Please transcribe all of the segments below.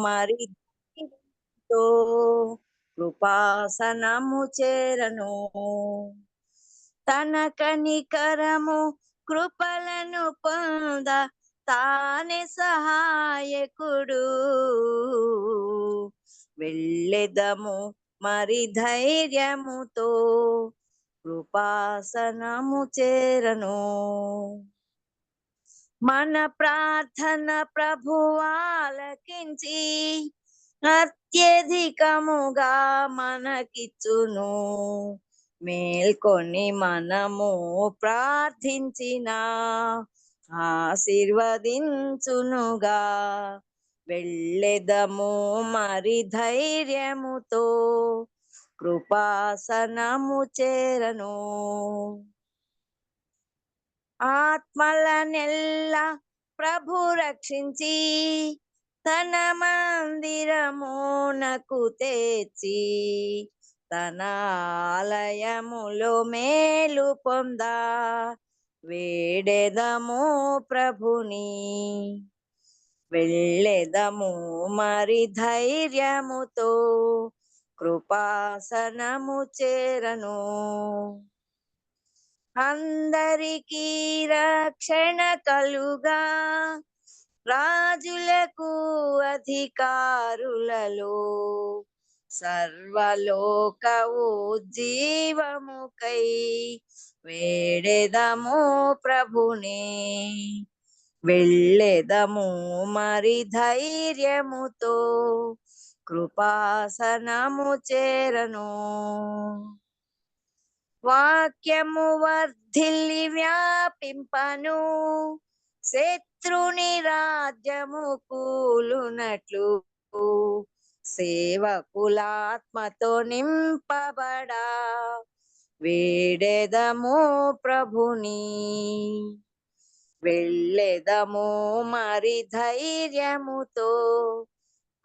మరి కృపాసనము చేరను. తన కనికరము కృపలను పొంద తానే సహాయకుడు. వెళ్ళెదము మరి ధైర్యముతో కృపాసనము చేరను. మన ప్రార్థన ప్రభువాలకించి అత్యధికముగా మనకిచ్చును. మేల్కొని మనము ప్రార్థించిన ఆశీర్వదించునుగా. వెళ్ళెదము మరి ధైర్యముతో కృపాసనము చేరను. ఆత్మలనెల్ల ప్రభు రక్షించి తన మందిరమునకు తెచ్చి తన ఆలయములో మేలు పొంద వేడెదము ప్రభుని. వెళ్ళెదము మరి ధైర్యముతో కృపాసనము చేరను. అందరికీ రక్షణ కలుగా రాజులకు అధికారులలో సర్వలోక ఉజ్జీవముకై వేడెదము ప్రభునే. వెళ్ళెదము మరి ధైర్యముతో కృపాసనము చేరను. వాక్యము వర్ధిల్లి వ్యాపింపను, శత్రుని రాజ్యము కూలునట్లు సేవకులాత్మతో నింపబడా వేడెదము ప్రభుని. వెళ్ళెదము మరి ధైర్యముతో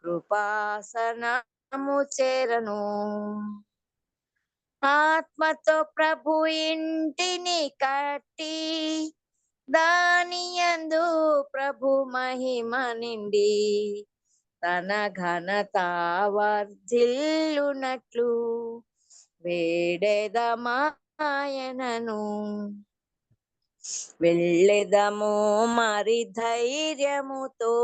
కృపాసనము చేరను. ఆత్మతో ప్రభు ఇంటిని కట్టి దాని యందు ప్రభు మహిమ నిండి తన ఘనత వర్ధిల్లునట్లు వేడెదమాయనను. వెళ్ళెదము మరి ధైర్యముతో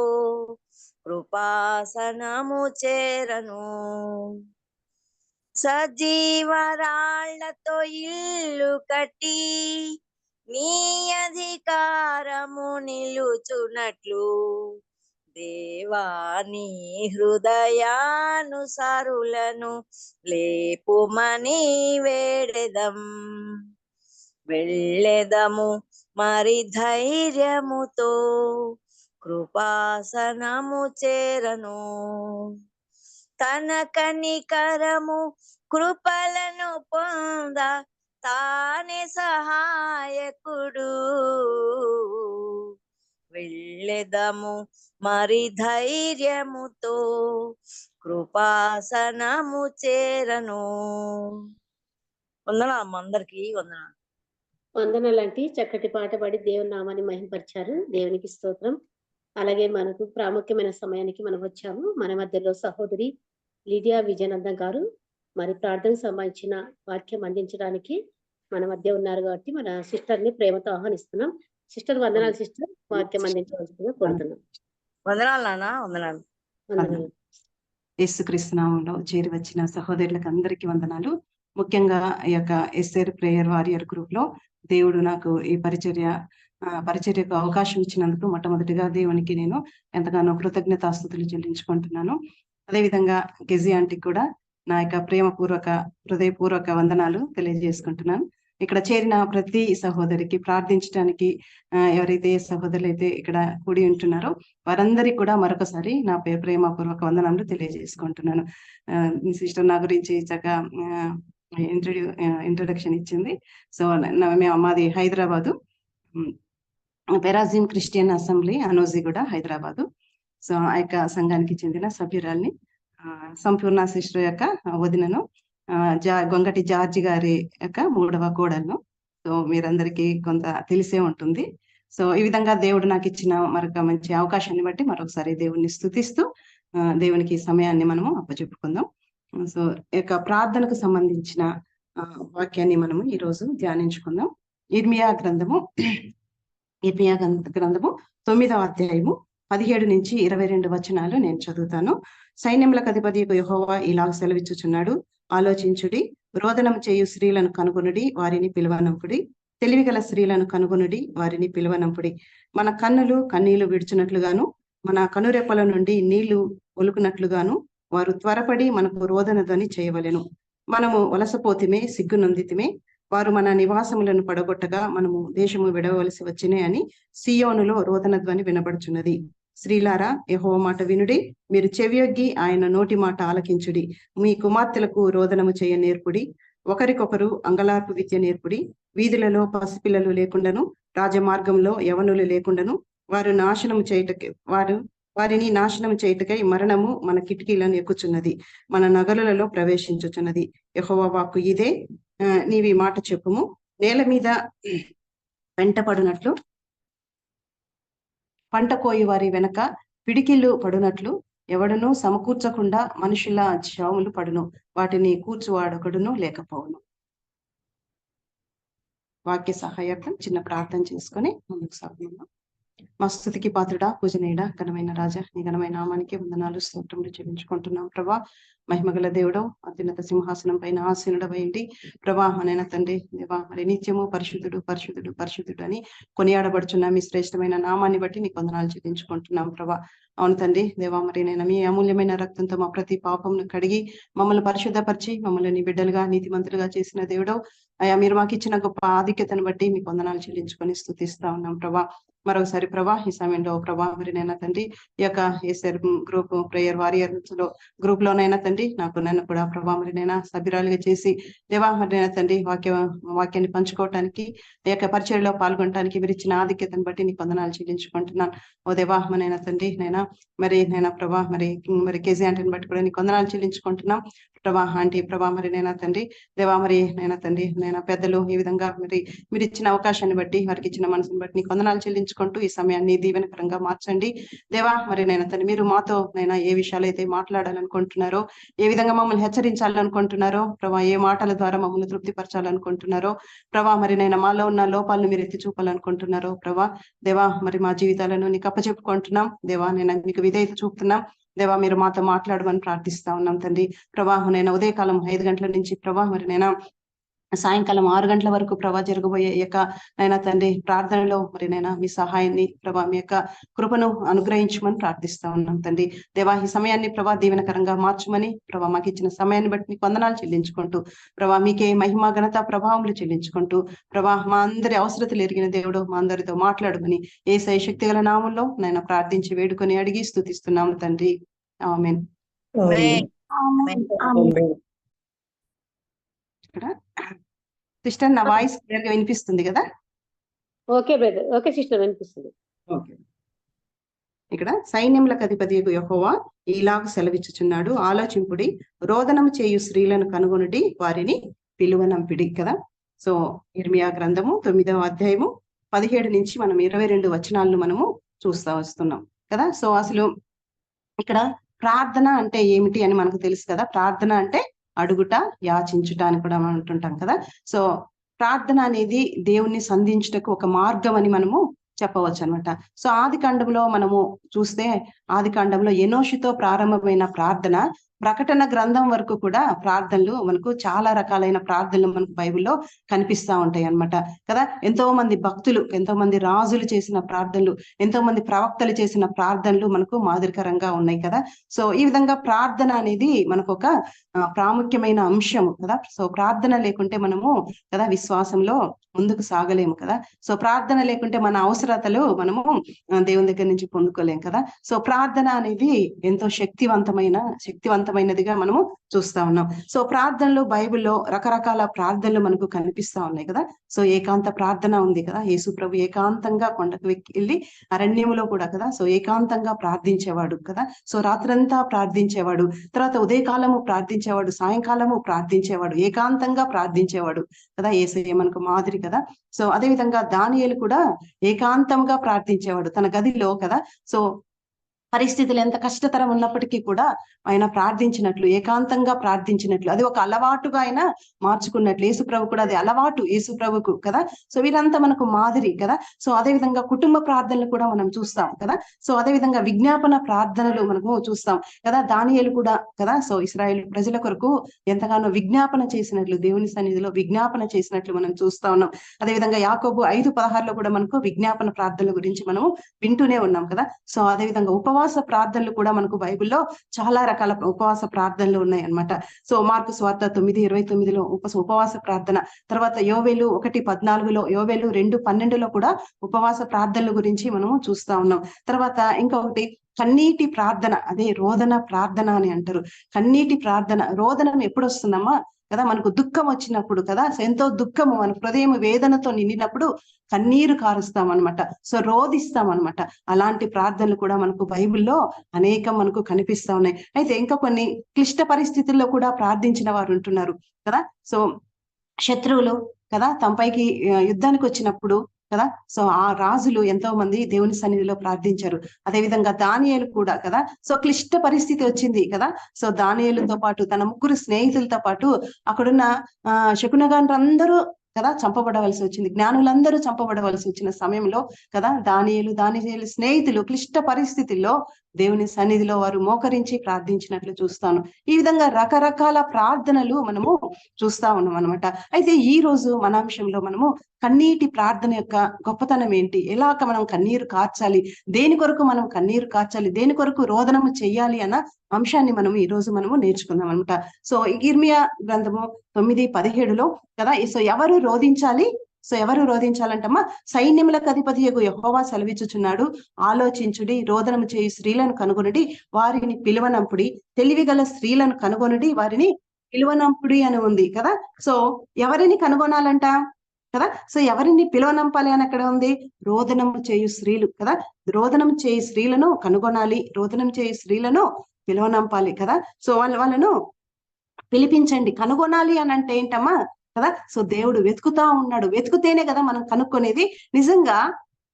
కృపాసనము చేరను. సజీవరాళ్లతో ఇల్లు కట్టి నీ అధికారము నిలుచునట్లు దేవాని హృదయానుసారులను లేపుమని వేడెదం. వెళ్ళెదము మరి ధైర్యముతో కృపాసనము చేరను. తన కనికరము కృపలను పొంద తానే సహాయకుడు. వెళ్ళెదము మరి ధైర్యముతో కృపాసనము చేరను. వందనాలు అందరికీ. వందనాలంటే చక్కటి పాట పాడి దేవుని నామాన్ని మహింపరిచారు. దేవునికి స్తోత్రం. అలాగే మనకు ప్రాముఖ్యమైన సమయానికి మనం వచ్చాము. మన మధ్యలో సహోదరి లిడియా విజయనందం గారు మరి ప్రార్థనకు సంబంధించిన వాక్యం అందించడానికి మన మధ్య ఉన్నారు కాబట్టి మన సిస్టర్ ని ప్రేమతో ఆహ్వానిస్తున్నాం. సిస్టర్ వందనాలు. సిస్టర్ వాక్యం అందించవలసిందిగా కోరుతున్నాం. వందనాలు నాన్న. వందనాలు. వందనాలు. యేసుక్రీస్తు నామములో చేరి వచ్చిన సహోదరులకు అందరికీ వందనాలు. ముఖ్యంగా ఈ యొక్క ఎస్ఆర్ ప్రేయర్ వారియర్ గ్రూప్ లో దేవుడు నాకు ఈ పరిచర్యకు అవకాశం ఇచ్చినందుకు మొట్టమొదటిగా దేవునికి నేను ఎంతగానో కృతజ్ఞతాస్తుతులు చెల్లించుకుంటున్నాను. అదేవిధంగా కెజీ ఆంటీకి కూడా నా యొక్క హృదయపూర్వక వందనాలు తెలియజేసుకుంటున్నాను. ఇక్కడ చేరిన ప్రతి సహోదరికి ప్రార్థించడానికి ఎవరైతే సహోదరులు అయితే ఇక్కడ కూడి ఉంటున్నారో వారందరికీ కూడా మరొకసారి నా ప్రేమపూర్వక వందనాలు తెలియజేసుకుంటున్నాను. సిస్టర్ నా గురించి చక్కగా ఇంట్రొడక్షన్ ఇచ్చింది. సో మాది Hyderabad, Perazim Christian Assembly Anojiguda, Hyderabad. So ఆ యొక్క సంఘానికి చెందిన సభ్యురాల్ని. సంపూర్ణ సిస్టర్ యొక్క వదినను, గొంగటి జార్జి గారి యొక్క 3వ కోడలను. సో మీరందరికీ కొంత తెలిసే ఉంటుంది. సో ఈ విధంగా దేవుడు నాకు ఇచ్చిన మరొక మంచి అవకాశాన్ని బట్టి మరొకసారి దేవుడిని స్తుతిస్తూ దేవునికి ఈ సమయాన్ని మనము అప్పచెప్పుకుందాం. సో ఈ యొక్క ప్రార్థనకు సంబంధించిన వాక్యాన్ని మనము ఈ రోజు ధ్యానించుకుందాం. ఇర్మియా గ్రంథము 9వ అధ్యాయము 17 నుంచి 22 వచనాలు నేను చదువుతాను. సైన్యములకు అధిపతియగు యెహోవా ఇలాగ సెలవిచ్చుచున్నాడు, ఆలోచించుడి, రోదనం చేయు స్త్రీలను కనుగొనుడి, వారిని పిలువనంపుడి, తెలివిగల స్త్రీలను కనుగొనుడి, వారిని పిలువనంపుడి. మన కన్నులు కన్నీళ్లు విడుచున్నట్లుగాను, మన కనురెప్పల నుండి నీళ్లు ఒలుకున్నట్లుగాను వారు త్వరపడి మనకు రోదన ధ్వని చేయవలెను. మనము వలసపోతిమే, సిగ్గునొందితిమే, వారు మన నివాసములను పడగొట్టగా మనము దేశము విడవలసి వచ్చినే అని సియోనులో రోదన ధ్వని వినబడుచున్నది. స్త్రీలారా, యెహోవా మాట వినుడి, మీరు చెవియొగ్గి ఆయన నోటి మాట ఆలకించుడి. మీ కుమార్తెలకు రోదనము చేయ నేర్పుడి, ఒకరికొకరు అంగలార్పు విద్య నేర్పుడి. వీధులలో పసిపిల్లలు లేకుండాను, రాజమార్గంలో యవనులు లేకుండాను వారిని నాశనం చేయుటకై మరణము మన కిటికీలను ఎక్కుచున్నది, మన నగరులలో ప్రవేశించుచున్నది. యెహోవా వాక్కు ఇదే, నీవి మాట చెప్పుము. నేల మీద వెంటపడినట్లు, పంట కోయి వారి వెనక పిడికిళ్ళు పడునట్లు ఎవడనూ సమకూర్చకుండా మనుషుల చావులు పడును, వాటిని కూర్చువాడొకడును లేకపోవును. వాక్య సహాయకం చిన్న ప్రార్థన చేసుకొని ముందుకు సాగుతున్నాం. మా స్తుతికి పాత్రుడా, పూజనీయుడా, ఘనమైన రాజా, నీ ఘనమైన నామానికి వందనాలు స్తోత్రములు చెల్లించుకుంటున్నాం. ప్రభా, మహిమగల దేవుడు, అత్యున్నత సింహాసనం పైన ఆసీనుడవైంది ప్రభా, మనైన తండ్రి దేవా, మరి నిత్యము పరిశుద్ధుడు పరిశుద్ధుడు పరిశుద్ధుడు అని కొనియాడబడుచున్న మీ శ్రేష్టమైన నామాన్ని బట్టి నీకు వందనాలు చెల్లించుకుంటున్నాం. ప్రభా, అవును తండ్రి దేవా, మరి నేను మీ అమూల్యమైన రక్తంతో మా ప్రతి పాపంను కడిగి మమ్మల్ని పరిశుద్ధపరిచి మమ్మల్ని నీ బిడ్డలుగా నీతిమంతులుగా చేసిన దేవుడు అయ్యా, మీరు మాకు ఇచ్చిన గొప్ప ఆధిక్యతను బట్టి మీకు వందనాలు చెల్లించుకొని స్తుతిస్తా ఉన్నాం. ప్రభా, మరొకసారి ప్రభా, ఈ సమయంలో ప్రభా మరి నైనా తండ్రి ఈ యొక్క SR group prayer warriors group లోనైనా తండ్రి నన్ను కూడా ప్రభా మరి నైనా సభ్యురాలుగా చేసి దేవా మరి నైనా తండ్రి వాక్యాన్ని పంచుకోవటానికి ఈ యొక్క పరిచయలో పాల్గొనడానికి మీరు ఇచ్చిన ఆధిక్యతను బట్టి నీకు వందనాలు చెల్లించుకుంటున్నాను. ఓ దేవా మనైనా తండ్రి నైనా ప్రభా మరి కేజీ ఆంటీని బట్టి కూడా నీకు వందనాలు చెల్లించుకుంటున్నాం. ప్రభా ఆంటీ ప్రభా మరి నైనా తండ్రి దేవా మరి నైనా తండ్రి నైనా పెద్దలు ఈ విధంగా మరి మీరు ఇచ్చిన అవకాశాన్ని బట్టి వారికి ఇచ్చిన మనసుని బట్టి నీకు వందనాలు చెల్లించుకుంటూ ఈ సమయాన్ని దీవెనకరంగా మార్చండి దేవా. మరి నైనా తండ్రి మీరు మాతో నైనా ఏ విషయాలు అయితే మాట్లాడాలనుకుంటున్నారో, ఏ విధంగా మమ్మల్ని హెచ్చరించాలనుకుంటున్నారో ప్రభా, ఏ మాటల ద్వారా మమ్మల్ని తృప్తిపరచాలనుకుంటున్నారో ప్రభా, మరి నైనా మాలో ఉన్న లోపాలను మీరు ఎత్తి చూపాలనుకుంటున్నారో ప్రభా దేవా, మరి మా జీవితాలను నీకు అప్పచెప్పుకుంటున్నాం దేవా. నేను మీకు విధేయత చూపుతున్నాం దేవా, మీరు మాతో మాట్లాడమని ప్రార్థిస్తా ఉన్నాం తండ్రి. ప్రభా నేను ఉదయకాలం 5 గంటల నుంచి ప్రభా మరి నేను సాయంకాలం 6 గంటల వరకు ప్రభా జరగబోయే యొక్క నైనా తండ్రి ప్రార్థనలో మరి నైనా మీ సహాయాన్ని ప్రభా మీ యొక్క కృపను అనుగ్రహించమని ప్రార్థిస్తా ఉన్నాం తండ్రి దేవా. ఈ సమయాన్ని ప్రభా దీవెనకరంగా మార్చమని ప్రభా మాకు ఇచ్చిన సమయాన్ని బట్టి మీకు వందనాలు చెల్లించుకుంటూ ప్రభా మీకే మహిమ ఘనత ప్రభావములు చెల్లించుకుంటూ ప్రభా మా అందరి అవసరతలు ఎరిగిన దేవుడు మా అందరితో మాట్లాడమని యేసయ్య శక్తి గల నామములో నైనా ప్రార్థించి వేడుకొని అడిగి స్తుతిస్తున్నాము తండ్రి. ఆమేన్. ఇక్కడ సిస్టర్ నా వాయిస్ క్లియర్ గా వినిపిస్తుంది కదా? ఓకే బ్రదర్, ఓకే సిస్టర్ వినిపిస్తుంది. ఇక్కడ సైన్యములకు అధిపతియగు యెహోవా ఇలాగ సెలవిచ్చుచున్నాడు, ఆలోచింపుడి, రోదనము చేయు స్త్రీలను కనుగొనుడి, వారిని పిలువనంపిడి కదా. సో ఇర్మియా గ్రంథము 9వ అధ్యాయము 17 నుంచి మనం 22 వచనాలను మనము చూస్తా వస్తున్నాం కదా. సో అసలు ఇక్కడ ప్రార్థన అంటే ఏమిటి అని మనకు తెలుసు కదా. ప్రార్థన అంటే అడుగుట, యాచించుట అని కూడా మనం అంటుంటాం కదా. సో ప్రార్థన అనేది దేవుణ్ణి సంధించుటకు ఒక మార్గం అని మనము చెప్పవచ్చు అనమాట. సో ఆది కాండంలో మనము చూస్తే, ఆది కాండంలో ఎనోషుతో ప్రారంభమైన ప్రార్థన ప్రకటన గ్రంథం వరకు కూడా ప్రార్థనలు మనకు చాలా రకాలైన ప్రార్థనలు మనకు బైబిల్లో కనిపిస్తా ఉంటాయి అన్నమాట కదా. ఎంతో మంది భక్తులు, ఎంతో మంది రాజులు చేసిన ప్రార్థనలు, ఎంతో మంది ప్రవక్తలు చేసిన ప్రార్థనలు మనకు మాదిరికరంగా ఉన్నాయి కదా. సో ఈ విధంగా ప్రార్థన అనేది మనకు ఒక ప్రాముఖ్యమైన అంశము కదా. సో ప్రార్థన లేకుంటే మనము కదా విశ్వాసంలో ముందుకు సాగలేము కదా. సో ప్రార్థన లేకుంటే మన అవసరతలు మనము దేవుని దగ్గర నుంచి పొందుకోలేము కదా. సో ప్రార్థన అనేది ఎంతో శక్తివంతమైనదిగా మనము చూస్తా ఉన్నాం. సో ప్రార్థనలు బైబిల్లో రకరకాల ప్రార్థనలు మనకు కనిపిస్తా ఉన్నాయి కదా. సో ఏకాంత ప్రార్థన ఉంది కదా, యేసు ప్రభు ఏకాంతంగా కొండకు వెళ్ళి అరణ్యములో కూడా కదా, సో ఏకాంతంగా ప్రార్థించేవాడు కదా. సో రాత్రంతా ప్రార్థించేవాడు, తర్వాత ఉదయకాలము ప్రార్థించేవాడు, సాయంకాలము ప్రార్థించేవాడు, ఏకాంతంగా ప్రార్థించేవాడు కదా. యేసయ్య మనకు మాదిరి కదా. సో అదే విధంగా దానియేలు కూడా ఏకాంతంగా ప్రార్థించేవాడు తన గదిలో కదా. సో పరిస్థితులు ఎంత కష్టతరం ఉన్నప్పటికీ కూడా ఆయన ప్రార్థించినట్లు, ఏకాంతంగా ప్రార్థించినట్లు, అది ఒక అలవాటుగా ఆయన మార్చుకున్నట్లు. యేసు ప్రభు కూడా అది అలవాటు యేసు ప్రభుకు కదా. సో వీరంతా మనకు మాదిరి కదా. సో అదే విధంగా కుటుంబ ప్రార్థనలు కూడా మనం చూస్తాం కదా. సో అదే విధంగా విజ్ఞాపన ప్రార్థనలు మనము చూస్తాం కదా. దానియేలు కూడా కదా, సో ఇశ్రాయేలు ప్రజల కొరకు ఎంతగానో విజ్ఞాపన చేసినట్లు, దేవుని సన్నిధిలో విజ్ఞాపన చేసినట్లు మనం చూస్తా ఉన్నాం. అదే విధంగా యాకోబు 5:16 కూడా మనకు విజ్ఞాపన ప్రార్థనల గురించి మనము వింటూనే ఉన్నాం కదా. సో అదే విధంగా ఉపవాస ప్రార్థనలు కూడా మనకు బైబిల్లో చాలా రకాల ఉపవాస ప్రార్థనలు ఉన్నాయి అన్నమాట. సో మార్కు సువార్త 9:29 ఉపవాస ప్రార్థన, తర్వాత యోవేలు 1:14, యోవేలు 2:12 కూడా ఉపవాస ప్రార్థనల గురించి మనము చూస్తా ఉన్నాం. తర్వాత ఇంకొకటి కన్నీటి ప్రార్థన, అదే రోదన ప్రార్థన అని అంటారు. కన్నీటి ప్రార్థన, రోదనం ఎప్పుడు వస్తుందమ్మా కదా, మనకు దుఃఖం వచ్చినప్పుడు కదా. ఎంతో దుఃఖము, మన హృదయం వేదనతో నిండినప్పుడు కన్నీరు కారుస్తాం అనమాట. సో రోధిస్తాం అనమాట. అలాంటి ప్రార్థనలు కూడా మనకు బైబిల్లో అనేకం మనకు కనిపిస్తా ఉన్నాయి. అయితే ఇంకా కొన్ని క్లిష్ట పరిస్థితుల్లో కూడా ప్రార్థించిన వారు ఉంటున్నారు కదా. సో శత్రువులు కదా తమపైకి యుద్ధానికి వచ్చినప్పుడు కదా, సో ఆ రాజులు ఎంతో మంది దేవుని సన్నిధిలో ప్రార్థించారు. అదే విధంగా దానియేలు కూడా కదా, సో క్లిష్ట పరిస్థితి వచ్చింది కదా. సో దానియేలుతో పాటు తన 3 స్నేహితులతో పాటు అక్కడున్న శకునగాండ్రందరూ కదా చంపబడవలసి వచ్చింది. జ్ఞానులందరూ చంపబడవలసి వచ్చిన సమయంలో కదా దానియేలు స్నేహితులు క్లిష్ట పరిస్థితుల్లో దేవుని సన్నిధిలో వారు మోకరించి ప్రార్థించినట్లు చూస్తాను. ఈ విధంగా రకరకాల ప్రార్థనలు మనము చూస్తా ఉన్నాం అనమాట. అయితే ఈ రోజు మన అంశంలో మనము కన్నీటి ప్రార్థన యొక్క గొప్పతనం ఏంటి, ఎలాగ మనం కన్నీరు కార్చాలి, దేని కొరకు మనం కన్నీరు కార్చాలి, దేని కొరకు రోదనము చెయ్యాలి అన్న అంశాన్ని మనం ఈ రోజు మనము నేర్చుకుందాం అనమాట. సో ఇర్మియా గ్రంథము 9:17 కదా, సో ఎవరు రోధించాలి, సో ఎవరు రోధించాలంటమ్మా, సైన్యములకు అధిపతియగు యెహోవా సెలవిచ్చుచున్నాడు, ఆలోచించుడి, రోదనము చేయి స్త్రీలను కనుగొనుడి, వారిని పిలువనంపుడి, తెలివిగల స్త్రీలను కనుగొనుడి, వారిని పిలువనంపుడి అని ఉంది కదా. సో ఎవరిని కనుగొనాలంట కదా, సో ఎవరిని పిలువనంపాలి అని అక్కడ ఉంది, రోదనము చేయు స్త్రీలు కదా. రోదనం చేయి స్త్రీలను కనుగొనాలి, రోదనం చేయి స్త్రీలను పిలువనంపాలి కదా. సో వాళ్ళను పిలిపించండి. కనుగొనాలి అని అంటే ఏంటమ్మా కదా, సో దేవుడు వెతుకుతా ఉన్నాడు. వెతుకుతేనే కదా మనం కనుక్కొనేది. నిజంగా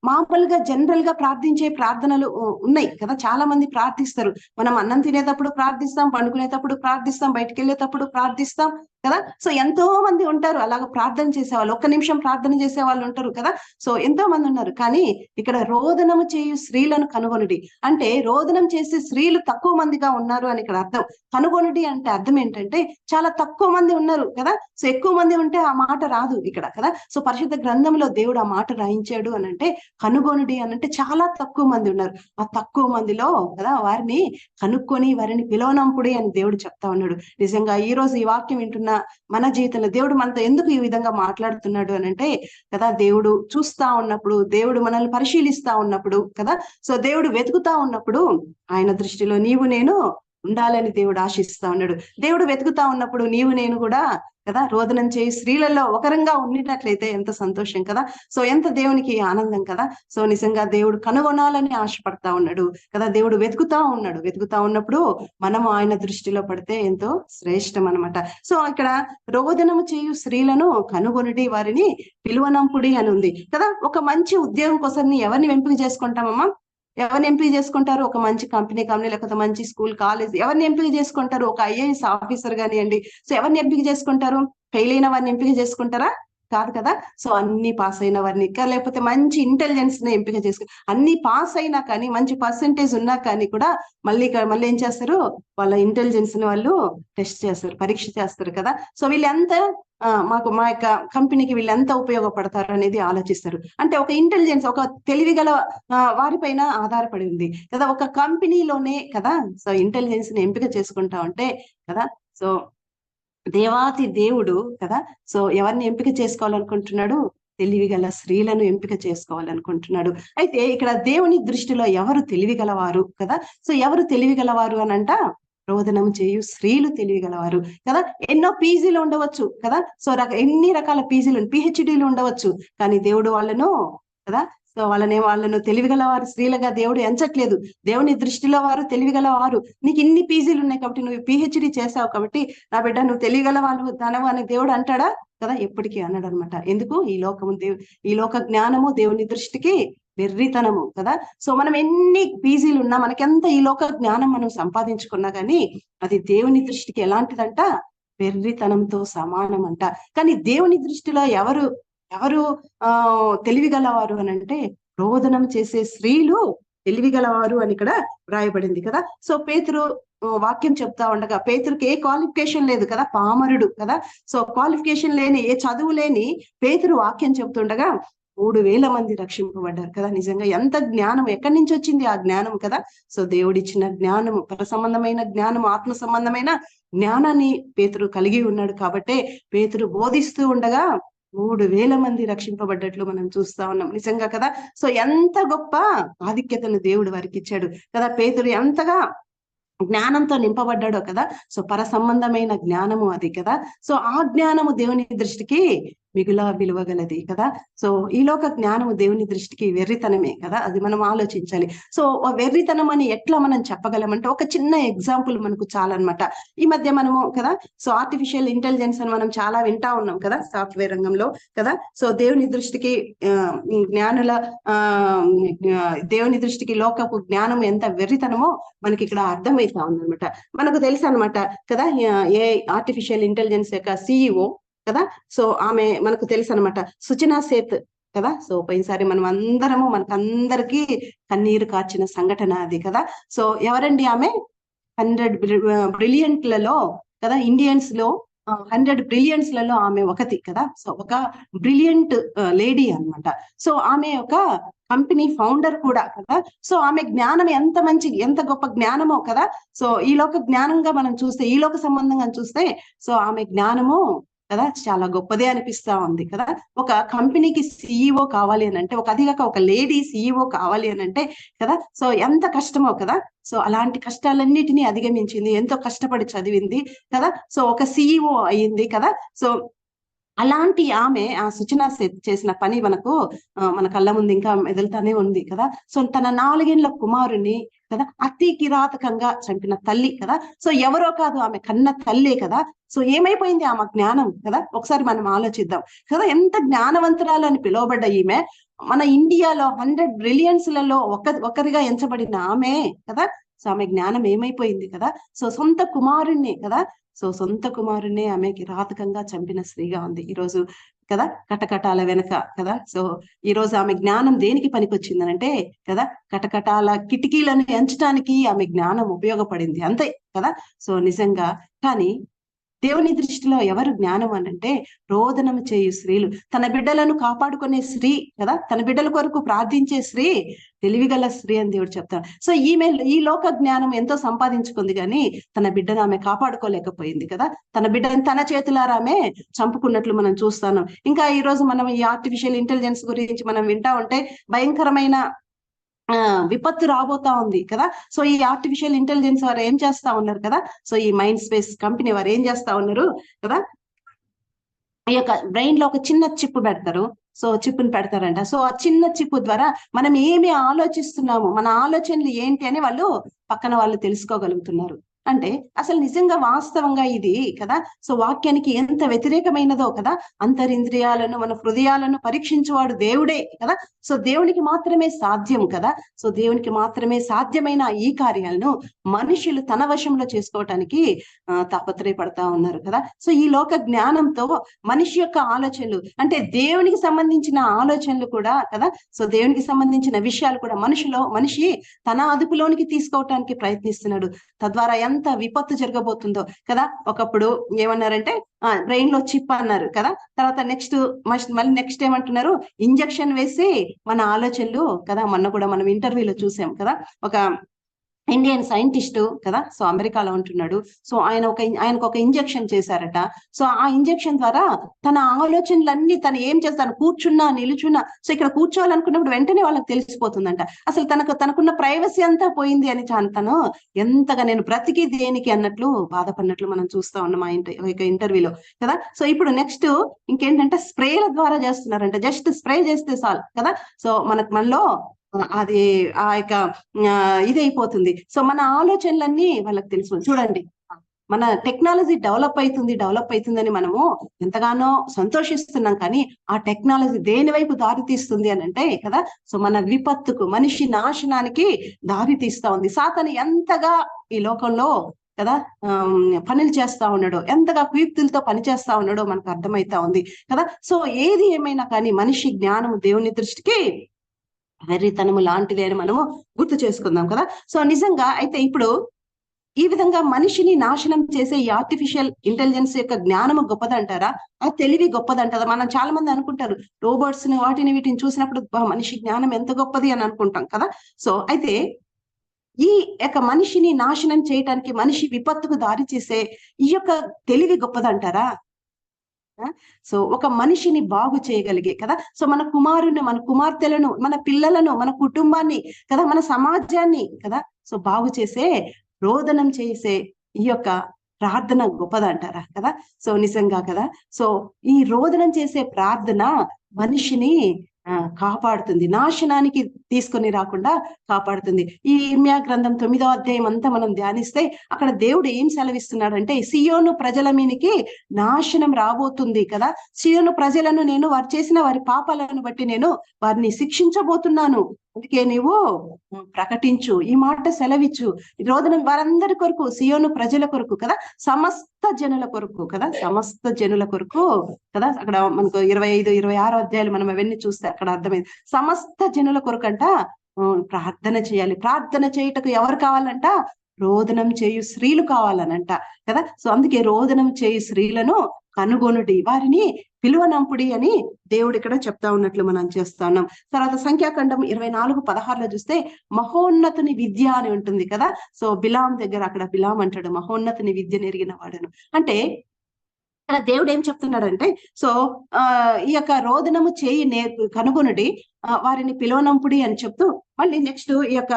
మామూలుగా జనరల్ గా ప్రార్థించే ప్రార్థనలు ఉన్నాయి కదా, చాలా మంది ప్రార్థిస్తారు. మనం అన్నం తినేటప్పుడు ప్రార్థిస్తాం, పండుకునేటప్పుడు ప్రార్థిస్తాం, బయటకు వెళ్ళేటప్పుడు ప్రార్థిస్తాం కదా. సో ఎంతో మంది ఉంటారు అలాగ ప్రార్థన చేసేవాళ్ళు, 1 నిమిషం ప్రార్థన చేసే వాళ్ళు ఉంటారు కదా. సో ఎంతో మంది ఉన్నారు. కానీ ఇక్కడ రోదనము చేయు స్త్రీలను కనుగొనుడి అంటే, రోదనం చేసే స్త్రీలు తక్కువ మందిగా ఉన్నారు అని ఇక్కడ అర్థం. కనుగొనుడి అంటే అర్థం ఏంటంటే చాలా తక్కువ మంది ఉన్నారు కదా. సో ఎక్కువ మంది ఉంటే ఆ మాట రాదు ఇక్కడ కదా. సో పరిశుద్ధ గ్రంథంలో దేవుడు ఆ మాట రాయించాడు అని అంటే, కనుగొనుడి అని అంటే చాలా తక్కువ మంది ఉన్నారు. ఆ తక్కువ మందిలో కదా వారిని కనుక్కొని వారిని పిలవనంపుడి అని దేవుడు చెప్తా ఉన్నాడు. నిజంగా ఈ రోజు ఈ వాక్యం వింటున్న మన జీవితంలో దేవుడు మనతో ఎందుకు ఈ విధంగా మాట్లాడుతున్నాడు అని అంటే కదా, దేవుడు చూస్తా ఉన్నప్పుడు, దేవుడు మనల్ని పరిశీలిస్తా ఉన్నప్పుడు కదా, సో దేవుడు వెతుకుతా ఉన్నప్పుడు ఆయన దృష్టిలో నీవు నేను ఉండాలని దేవుడు ఆశిస్తా ఉన్నాడు. దేవుడు వెతుకుతా ఉన్నప్పుడు నీవు నేను కూడా కదా రోదనం చేయి స్త్రీలలో ఒకరంగా ఉండేటట్లయితే ఎంత సంతోషం కదా. సో ఎంత దేవునికి ఆనందం కదా. సో నిజంగా దేవుడు కనుగొనాలని ఆశపడతా ఉన్నాడు కదా. దేవుడు వెతుకుతా ఉన్నాడు. వెతుకుతా ఉన్నప్పుడు మనము ఆయన దృష్టిలో పడితే ఎంతో శ్రేష్టం అనమాట. సో ఇక్కడ రోదనము చేయు స్త్రీలను కనుగొనుడి, వారిని పిలువనంపుడి అని ఉంది కదా. ఒక మంచి ఉద్యోగం కోసం ఎవరిని ఎంపిక చేసుకుంటామమ్మా, ఎవరిని ఎంపిక చేసుకుంటారు, ఒక మంచి కంపెనీ లేకపోతే మంచి స్కూల్ కాలేజ్ ఎవరిని ఎంపిక చేసుకుంటారు, ఒక ఐఏఎస్ ఆఫీసర్ కానివ్వండి. సో ఎవరిని ఎంపిక చేసుకుంటారు, ఫెయిల్ అయిన వారిని ఎంపిక చేసుకుంటారా, కాదు కదా. సో అన్ని పాస్ అయిన వారిని, లేకపోతే మంచి ఇంటెలిజెన్స్ ని ఎంపిక చేసుకుని, అన్ని పాస్ అయినా కానీ మంచి పర్సెంటేజ్ ఉన్నా కానీ కూడా మళ్ళీ ఏం చేస్తారు, వాళ్ళ ఇంటెలిజెన్స్ ని వాళ్ళు టెస్ట్ చేస్తారు, పరీక్ష చేస్తారు కదా. సో వీళ్ళంతా మా యొక్క కంపెనీకి వీళ్ళంతా ఉపయోగపడతారు అనేది ఆలోచిస్తారు. అంటే ఒక ఇంటెలిజెన్స్, ఒక తెలివిగల వారిపైన ఆధారపడి ఉంది కదా ఒక కంపెనీలోనే కదా. సో ఇంటెలిజెన్స్ ని ఎంపిక చేసుకుంటా ఉంటే కదా, సో దేవాతి దేవుడు కదా, సో ఎవరిని ఎంపిక చేసుకోవాలనుకుంటున్నాడు, తెలివిగల స్త్రీలను ఎంపిక చేసుకోవాలనుకుంటున్నాడు. అయితే ఇక్కడ దేవుని దృష్టిలో ఎవరు తెలివిగలవారు కదా? సో ఎవరు తెలివిగలవారు అనంట, రోదనం చేయు స్త్రీలు తెలివిగలవారు కదా. ఎన్నో పీజీలు ఉండవచ్చు కదా, సో ఎన్ని రకాల పీజీలు పిహెచ్డీలు ఉండవచ్చు, కానీ దేవుడు వాళ్ళను కదా, సో వాళ్ళను తెలివిగలవారు స్త్రీలుగా దేవుడు ఎంచట్లేదు. దేవుని దృష్టిలో వారు తెలివిగలవారు. నీకు ఇన్ని పీజీలు ఉన్నాయి కాబట్టి, నువ్వు పిహెచ్డి చేసావు కాబట్టి నా బిడ్డ నువ్వు తెలివిగలవాళ్ళు ధనవు అని దేవుడు అంటాడా కదా? ఎప్పటికీ అన్నాడు అనమాట. ఎందుకు? ఈ లోక జ్ఞానము దేవుని దృష్టికి వెర్రితనము కదా. సో మనం ఎన్ని పీజీలు ఉన్నా, మనకెంత ఈ లోక జ్ఞానం మనం సంపాదించుకున్నా గానీ అది దేవుని దృష్టికి ఎలాంటిదంట? వెర్రితనంతో సమానం అంట. కానీ దేవుని దృష్టిలో ఎవరు తెలివిగలవారు అని అంటే, రోదనం చేసే స్త్రీలు తెలివిగలవారు అని ఇక్కడ వ్రాయబడింది కదా. సో పేతురు వాక్యం చెప్తా ఉండగా, పేతురుకి ఏ క్వాలిఫికేషన్ లేదు కదా, పామరుడు కదా. సో క్వాలిఫికేషన్ లేని, ఏ చదువు లేని పేతురు వాక్యం చెప్తుండగా 3,000 మంది రక్షింపబడ్డారు కదా. నిజంగా ఎంత జ్ఞానం, ఎక్కడి నుంచి వచ్చింది ఆ జ్ఞానం కదా. సో దేవుడిచ్చిన జ్ఞానము, పర సంబంధమైన జ్ఞానము, ఆత్మ సంబంధమైన జ్ఞానాన్ని పేతురు కలిగి ఉన్నాడు కాబట్టే పేతురు బోధిస్తూ ఉండగా 3,000 మంది రక్షింపబడ్డట్లు మనం చూస్తా ఉన్నాం. నిజంగా కదా. సో ఎంత గొప్ప ఆధిక్యతను దేవుడు వారికి ఇచ్చాడు కదా. పేతురు ఎంతగా జ్ఞానంతో నింపబడ్డాడో కదా. సో పర సంబంధమైన జ్ఞానము అది కదా. సో ఆ జ్ఞానము దేవుని దృష్టికి మిగుల విలువగలది కదా. సో ఈ లోక జ్ఞానము దేవుని దృష్టికి వెర్రితనమే కదా. అది మనం ఆలోచించాలి. సో వెర్రితనం అని ఎట్లా మనం చెప్పగలమంటే, ఒక చిన్న ఎగ్జాంపుల్ మనకు చాలన్నమాట. ఈ మధ్య మనము కదా, సో ఆర్టిఫిషియల్ ఇంటెలిజెన్స్ అని మనం చాలా వింటా ఉన్నాం కదా, సాఫ్ట్వేర్ రంగంలో కదా. సో దేవుని దృష్టికి దేవుని దృష్టికి లోకపు జ్ఞానం ఎంత వెర్రితనమో మనకి ఇక్కడ అర్థమైతా ఉందన్నమాట. మనకు తెలుసు అనమాట కదా, ఏ ఆర్టిఫిషియల్ ఇంటెలిజెన్స్ యొక్క CEO కదా. సో ఆమె మనకు తెలుసు అనమాట, సుచనా సేత్ కదా. సో పోయినసారి మనకందరికీ కన్నీరు కార్చిన సంఘటన అది కదా. సో ఎవరండి ఆమె? 100 బ్రిలియంట్లలో కదా, ఇండియన్స్ లో 100 బ్రిలియంట్స్లలో ఆమె ఒకటి కదా. సో ఒక బ్రిలియంట్ లేడీ అన్నమాట. సో ఆమె ఒక కంపెనీ ఫౌండర్ కూడా కదా. సో ఆమె జ్ఞానం ఎంత గొప్ప జ్ఞానమో కదా. సో ఈ లోక జ్ఞానంగా మనం చూస్తే, ఈ లోక సంబంధంగా చూస్తే, సో ఆమె జ్ఞానము కదా చాలా గొప్పదే అనిపిస్తా ఉంది కదా. ఒక కంపెనీకి CEO కావాలి అని అంటే, ఒక లేడీ CEO కావాలి అని అంటే కదా, సో ఎంత కష్టమో కదా. సో అలాంటి కష్టాలన్నిటినీ అధిగమించింది, ఎంతో కష్టపడి చదివింది కదా. సో ఒక CEO అయ్యింది కదా. సో అలాంటి ఆమె, ఆ సుచనా చేసిన పని మన కళ్ళ ముందు ఇంకా మెదులుతానే ఉంది కదా. సో తన 4 ఏళ్ల కుమారుని కదా అతి కిరాతకంగా చంపిన తల్లి కదా. సో ఎవరో కాదు, ఆమె కన్న తల్లే కదా. సో ఏమైపోయింది ఆమె జ్ఞానం కదా, ఒకసారి మనం ఆలోచిద్దాం కదా. ఎంత జ్ఞానవంతురాలు అని పిలువబడ్డ ఈమె మన ఇండియాలో 100 బ్రిలియన్స్లలో ఒకరిగా ఎంచబడిన ఆమె కదా. సో ఆమె జ్ఞానం ఏమైపోయింది కదా. సో సొంత కుమారుణ్ణి ఆమె కిరాతకంగా చంపిన స్త్రీగా ఉంది ఈరోజు కదా, కటకటాల వెనక కదా. సో ఈ రోజు ఆమె జ్ఞానం దేనికి పనికొచ్చిందనంటే కదా, కటకటాల కిటికీలను ఎంచడానికి ఆమె జ్ఞానం ఉపయోగపడింది అంతే కదా. సో నిజంగా కానీ దేవుని దృష్టిలో ఎవరు జ్ఞానం అనంటే, రోదనం చేయు స్త్రీలు, తన బిడ్డలను కాపాడుకునే స్త్రీ కదా, తన బిడ్డల కొరకు ప్రార్థించే స్త్రీ తెలివిగల స్త్రీ అని దేవుడు చెప్తాడు. సో ఈ లోక జ్ఞానం ఎంతో సంపాదించుకుంది కానీ తన బిడ్డను ఆమె కాపాడుకోలేకపోయింది కదా. తన బిడ్డను తన చేతులారా ఆమె చంపుకున్నట్లు మనం చూస్తాను. ఇంకా ఈ రోజు మనం ఈ ఆర్టిఫిషియల్ ఇంటెలిజెన్స్ గురించి మనం వింటా ఉంటే భయంకరమైన విపత్తు రాబోతా ఉంది కదా. సో ఈ ఆర్టిఫిషియల్ ఇంటెలిజెన్స్ వారు ఏం చేస్తా ఉన్నారు కదా. సో ఈ మైండ్ స్పేస్ కంపెనీ వారు ఏం చేస్తా ఉన్నారు కదా, ఈ యొక్క బ్రెయిన్ లో ఒక చిన్న చిప్ పెడతారు. సో చిప్ని పెడతారంట. సో ఆ చిన్న చిప్ ద్వారా మనం ఏమి ఆలోచిస్తున్నాము, మన ఆలోచనలు ఏంటి అని పక్కన వాళ్ళు తెలుసుకోగలుగుతున్నారు. అంటే అసలు నిజంగా వాస్తవంగా ఇది కదా. సో వాక్యానికి ఎంత వ్యతిరేకమైనదో కదా. అంతరింద్రియాలను, మన హృదయాలను పరీక్షించువాడు దేవుడే కదా. సో దేవునికి మాత్రమే సాధ్యం కదా. సో దేవునికి మాత్రమే సాధ్యమైన ఈ కార్యాలను మనుషులు తన వశంలో చేసుకోవటానికి తాపత్రయపడతా ఉన్నారు కదా. సో ఈ లోక జ్ఞానంతో మనిషి యొక్క ఆలోచనలు, అంటే దేవునికి సంబంధించిన ఆలోచనలు కూడా కదా. సో దేవునికి సంబంధించిన విషయాలు కూడా మనిషి తన అదుపులోనికి తీసుకోవటానికి ప్రయత్నిస్తున్నాడు. తద్వారా ఎంత విపత్తు జరగబోతుందో కదా. ఒకప్పుడు ఏమన్నారంటే బ్రెయిన్ లో చిప్ అన్నారు కదా. తర్వాత మళ్ళీ నెక్స్ట్ ఏమంటున్నారు, ఇంజెక్షన్ వేసి మన ఆలోచనలు కదా. మొన్న కూడా మనం ఇంటర్వ్యూలో చూసాం కదా, ఒక ఇండియన్ సైంటిస్ట్ కదా, సో అమెరికాలో ఉంటున్నాడు. సో ఆయనకు ఒక ఇంజెక్షన్ చేశారట. సో ఆ ఇంజెక్షన్ ద్వారా తన ఆలోచనలన్నీ తను ఏం చేస్తాను, కూర్చున్నా నిలుచున్నా, సో ఇక్కడ కూర్చోవాలనుకున్నప్పుడు వెంటనే వాళ్ళకి తెలిసిపోతుందంట. అసలు తనకున్న ప్రైవసీ అంతా పోయింది అని తను ఎంతగా నేను బ్రతికి దేనికి అన్నట్లు బాధపడినట్లు మనం చూస్తా ఉన్నాం ఆ ఇంటర్వ్యూలో కదా. సో ఇప్పుడు నెక్స్ట్ ఇంకేంటంటే స్ప్రేల ద్వారా చేస్తున్నారంట. జస్ట్ స్ప్రే చేస్తే చాలు కదా, సో మనలో అది ఆ యొక్క ఇది అయిపోతుంది. సో మన ఆలోచనలన్నీ వాళ్ళకి తెలుసు. చూడండి, మన టెక్నాలజీ డెవలప్ అవుతుందని మనము ఎంతగానో సంతోషిస్తున్నాం, కానీ ఆ టెక్నాలజీ దేని వైపు దారి తీస్తుంది అని అంటే కదా, సో మన విపత్తుకు, మనిషి నాశనానికి దారి తీస్తా ఉంది. సాతాను ఎంతగా ఈ లోకంలో కదా పనులు చేస్తా ఉన్నాడో, ఎంతగా కుయుక్తులతో పని చేస్తా ఉన్నాడో మనకు అర్థమైతా ఉంది కదా. సో ఏది ఏమైనా కానీ మనిషి జ్ఞానము దేవుని దృష్టికి వెర్రితనము లాంటిది అని మనము గుర్తు చేసుకుందాం కదా. సో నిజంగా అయితే ఇప్పుడు ఈ విధంగా మనిషిని నాశనం చేసే ఈ ఆర్టిఫిషియల్ ఇంటెలిజెన్స్ యొక్క జ్ఞానము గొప్పదంటారా, ఆ తెలివి గొప్పదంటారా? మనం చాలా మంది అనుకుంటారు రోబోట్స్ ని వీటిని చూసినప్పుడు మనిషి జ్ఞానం ఎంత గొప్పది అని అనుకుంటాం కదా. సో అయితే ఈ యొక్క మనిషిని నాశనం చేయటానికి, మనిషి విపత్తుకు దారి చేసే ఈ యొక్క తెలివి గొప్పదంటారా? సో ఒక మనిషిని బాగు చేయగలిగే కదా, సో మన కుమారుని, మన కుమార్తెలను, మన పిల్లలను, మన కుటుంబాన్ని కదా, మన సమాజాన్ని కదా, సో బాగు చేసే, రోదనం చేసే ఈ యొక్క ప్రార్థన గొప్పదంటారా కదా. సో నిజంగా కదా, సో ఈ రోదనం చేసే ప్రార్థన మనిషిని కాపాడుతుంది, నాశనానికి తీసుకొని రాకుండా కాపాడుతుంది. ఈ ఇర్మియా గ్రంథం 9వ అధ్యాయం అంతా మనం ధ్యానిస్తే అక్కడ దేవుడు ఏం సెలవిస్తున్నాడంటే, సియోను ప్రజల మీనికి నాశనం రాబోతుంది కదా, సియోను ప్రజలను నేను వారు చేసిన వారి పాపాలను బట్టి నేను వారిని శిక్షించబోతున్నాను, అందుకే నీవు ప్రకటించు, ఈ మాట సెలవిచ్చు. ఈ రోజున వారందరి కొరకు, సియోను ప్రజల కొరకు కదా, సమస్త జనుల కొరకు కదా, సమస్త జనుల కొరకు కదా. అక్కడ మనకు 25, 26 అధ్యాయాలు మనం అవన్నీ చూస్తే అక్కడ అర్థమైంది. సమస్త జనుల కొరకు అంట ప్రార్థన చేయాలి. ప్రార్థన చేయుటకు ఎవరు కావాలంట? రోదనం చేయు స్త్రీలు కావాలనంట కదా. సో అందుకే రోదనం చేయు స్త్రీలను కనుగొనుడి, వారిని పిలువనంపుడి అని దేవుడు ఇక్కడ చెప్తా ఉన్నట్లు మనం చేస్తా ఉన్నాం. తర్వాత సంఖ్యాకాండం 24:16 చూస్తే మహోన్నతుని విద్య అని ఉంటుంది కదా. సో బిలాం దగ్గర అక్కడ బిలాం అంటాడు మహోన్నతుని విద్య నెరిగిన వాడను అంటే. ఇక్కడ దేవుడు ఏం చెప్తున్నాడంటే, సో ఈ యొక్క రోదనము చేయి కనుగొనుడి, వారిని పిలువనంపుడి అని చెప్తూ మళ్ళీ నెక్స్ట్ ఈ యొక్క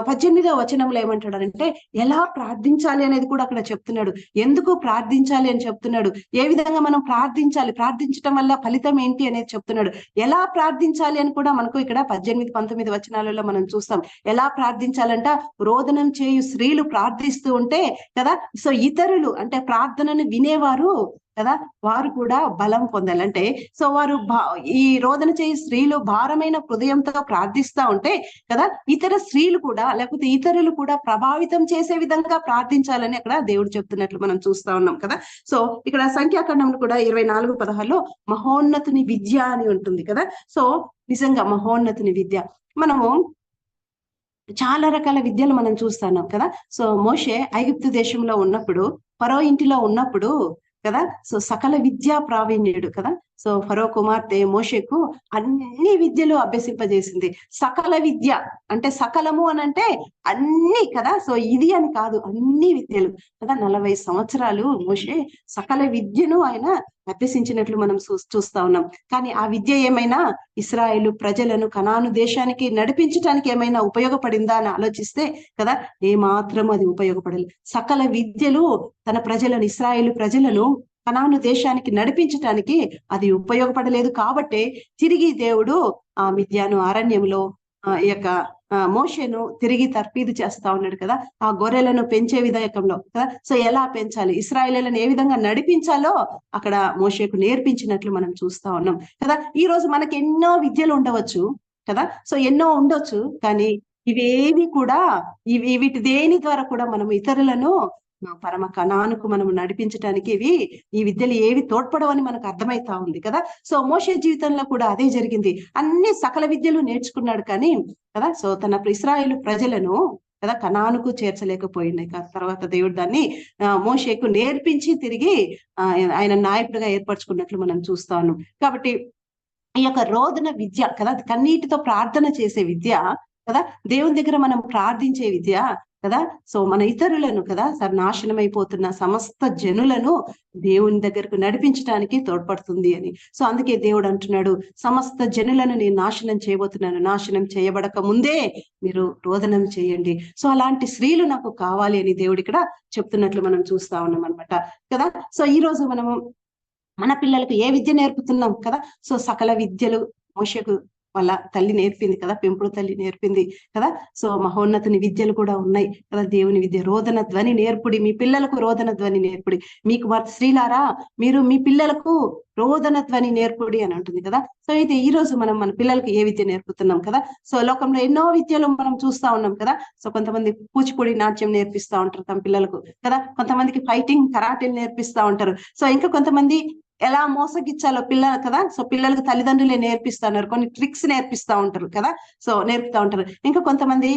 18వ వచనంలో ఏమంటాడంటే ఎలా ప్రార్థించాలి అనేది కూడా అక్కడ చెప్తున్నాడు. ఎందుకు ప్రార్థించాలి అని చెప్తున్నాడు, ఏ విధంగా మనం ప్రార్థించాలి, ప్రార్థించడం వల్ల ఫలితం ఏంటి అనేది చెప్తున్నాడు. ఎలా ప్రార్థించాలి అని కూడా మనకు ఇక్కడ 18, 19 వచనాలలో మనం చూస్తాం. ఎలా ప్రార్థించాలంట, రోదనం చేయు స్త్రీలు ప్రార్థిస్తూ ఉంటే కదా, సో ఇతరులు అంటే ప్రార్థనను వినేవారు కదా, వారు కూడా బలం పొందాలంటే, సో వారు ఈ రోదన చేయి స్త్రీలు భారమైన హృదయంతో ప్రార్థిస్తా ఉంటే కదా, ఇతర స్త్రీలు కూడా లేకపోతే ఇతరులు కూడా ప్రభావితం చేసే విధంగా ప్రార్థించాలని అక్కడ దేవుడు చెప్తున్నట్లు మనం చూస్తా ఉన్నాం కదా. సో ఇక్కడ సంఖ్యాకాండంలో కూడా 24:16 మహోన్నతుని విద్య అని ఉంటుంది కదా. సో నిజంగా మహోన్నతుని విద్య, మనము చాలా రకాల విద్యలు మనం చూస్తున్నాం కదా. సో మోషే ఐగుప్తు దేశంలో ఉన్నప్పుడు, ఫరో ఇంటిలో ఉన్నప్పుడు కదా, సో సకల విద్యా ప్రావీణ్యుడు కదా. సో ఫరో కుమార్తె మోషేకు అన్ని విద్యలు అభ్యసింపజేసింది. సకల విద్య అంటే సకలము అని అంటే అన్ని కదా, సో ఇది అని కాదు, అన్ని విద్యలు కదా. 40 సంవత్సరాలు మోషే సకల విద్యను ఆయన అభ్యసించినట్లు మనం చూస్తా ఉన్నాం. కానీ ఆ విద్య ఏమైనా ఇశ్రాయేలు ప్రజలను కనాను దేశానికి నడిపించడానికి ఏమైనా ఉపయోగపడిందా అని ఆలోచిస్తే కదా, ఏమాత్రం అది ఉపయోగపడలేదు. సకల విద్యలు తన ప్రజలను, ఇశ్రాయేలు ప్రజలను కనాను దేశానికి నడిపించటానికి అది ఉపయోగపడలేదు. కాబట్టి తిరిగి దేవుడు ఆ మిద్యాను అరణ్యంలో ఈ యొక్క మోషేను తిరిగి తర్ఫీదు చేస్తా ఉన్నాడు కదా, ఆ గొర్రెలను పెంచే విధాయకంలో కదా. సో ఎలా పెంచాలి, ఇశ్రాయేలీయులను ఏ విధంగా నడిపించాలో అక్కడ మోషేకు నేర్పించినట్లు మనం చూస్తా ఉన్నాం కదా. ఈ రోజు మనకి ఎన్నో విద్యలు ఉండవచ్చు కదా, సో ఎన్నో ఉండొచ్చు, కానీ ఇవేవి కూడా వీటి దేని ద్వారా కూడా మనం ఇతరులను పరమ కణానుకు మనం నడిపించడానికి ఈ విద్యలు ఏవి తోడ్పడవని మనకు అర్థమైతా ఉంది కదా. సో మోషే జీవితంలో కూడా అదే జరిగింది. అన్ని సకల విద్యలు నేర్చుకున్నాడు కానీ కదా, సో తన ఇశ్రాయేలు ప్రజలను కదా కణానుకు చేర్చలేకపోయింది. తర్వాత దేవుడు దాన్ని మోషేకు నేర్పించి తిరిగి ఆయన నాయకుడిగా ఏర్పరచుకున్నట్లు మనం చూస్తా ఉన్నాం. కాబట్టి ఈ యొక్క రోదన విద్య కదా, కన్నీటితో ప్రార్థన చేసే విద్య కదా, దేవుని దగ్గర మనం ప్రార్థించే విద్య కదా. సో మన ఇతరులను కదా నాశనం అయిపోతున్న సమస్త జనులను దేవుని దగ్గరకు నడిపించడానికి తోడ్పడుతుంది అని. సో అందుకే దేవుడు అంటున్నాడు, సమస్త జనులను నేను నాశనం చేయబోతున్నాను, నాశనం చేయబడక ముందే మీరు రోదనం చేయండి. సో అలాంటి స్త్రీలు నాకు కావాలి అని దేవుడు ఇక్కడ చెప్తున్నట్లు మనం చూస్తా ఉన్నాం అనమాట కదా. సో ఈ రోజు మనము మన పిల్లలకు ఏ విద్య నేర్పుతున్నాం కదా. సో సకల విద్యలు మోషకు వాళ్ళ తల్లి నేర్పింది కదా, పెంపుడు తల్లి నేర్పింది కదా. సో మహోన్నతుని విద్యలు కూడా ఉన్నాయి కదా, దేవుని విద్య. రోదన ధ్వని నేర్పుడి, మీ పిల్లలకు రోదన ధ్వని నేర్పుడి. మీకు స్త్రీలారా మీరు మీ పిల్లలకు రోదన ధ్వని నేర్పుడి అని అంటుంది కదా. సో అయితే ఈ రోజు మనం మన పిల్లలకు ఏ విద్య నేర్పుతున్నాం కదా. సో లోకంలో ఎన్నో విద్యలు మనం చూస్తా ఉన్నాం కదా. సో కొంతమంది కూచిపూడి నాట్యం నేర్పిస్తా ఉంటారు తమ పిల్లలకు కదా, కొంతమందికి ఫైటింగ్ కరాటేలు నేర్పిస్తా ఉంటారు. సో ఇంకా కొంతమంది ఎలా మోసగిచ్చాలో పిల్లలు కదా. సో పిల్లలకు తల్లిదండ్రులే నేర్పిస్తున్నారు, కొన్ని ట్రిక్స్ నేర్పిస్తా ఉంటారు కదా. సో నేర్పుతా ఉంటారు. ఇంకా కొంతమంది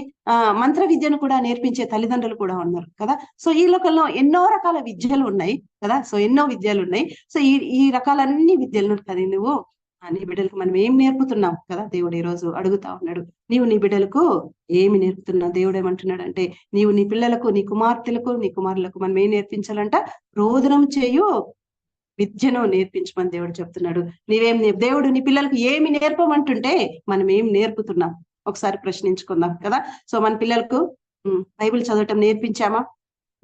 మంత్ర విద్యను కూడా నేర్పించే తల్లిదండ్రులు కూడా ఉన్నారు కదా. సో ఈ లోకంలో ఎన్నో రకాల విద్యలు ఉన్నాయి కదా. సో ఎన్నో విద్యలు ఉన్నాయి. సో ఈ రకాలన్నీ విద్యలను కదా నువ్వు నీ బిడ్డలకు మనం ఏం నేర్పుతున్నాం కదా. దేవుడు ఈ రోజు అడుగుతా ఉన్నాడు, నీవు నీ బిడ్డలకు ఏమి నేర్పుతున్నావు? దేవుడు ఏమంటున్నాడు అంటే, నీవు నీ పిల్లలకు, నీ కుమార్తెలకు, నీ కుమారులకు మనం ఏం నేర్పించాలంట? రోదనం చేయు విద్యను నేర్పించమని దేవుడు చెప్తున్నాడు. దేవుడు నీ పిల్లలకు ఏమి నేర్పమంటుంటే మనం ఏం నేర్పుతున్నాం ఒకసారి ప్రశ్నించుకుందాం కదా. సో మన పిల్లలకు బైబిల్ చదవటం నేర్పించామా?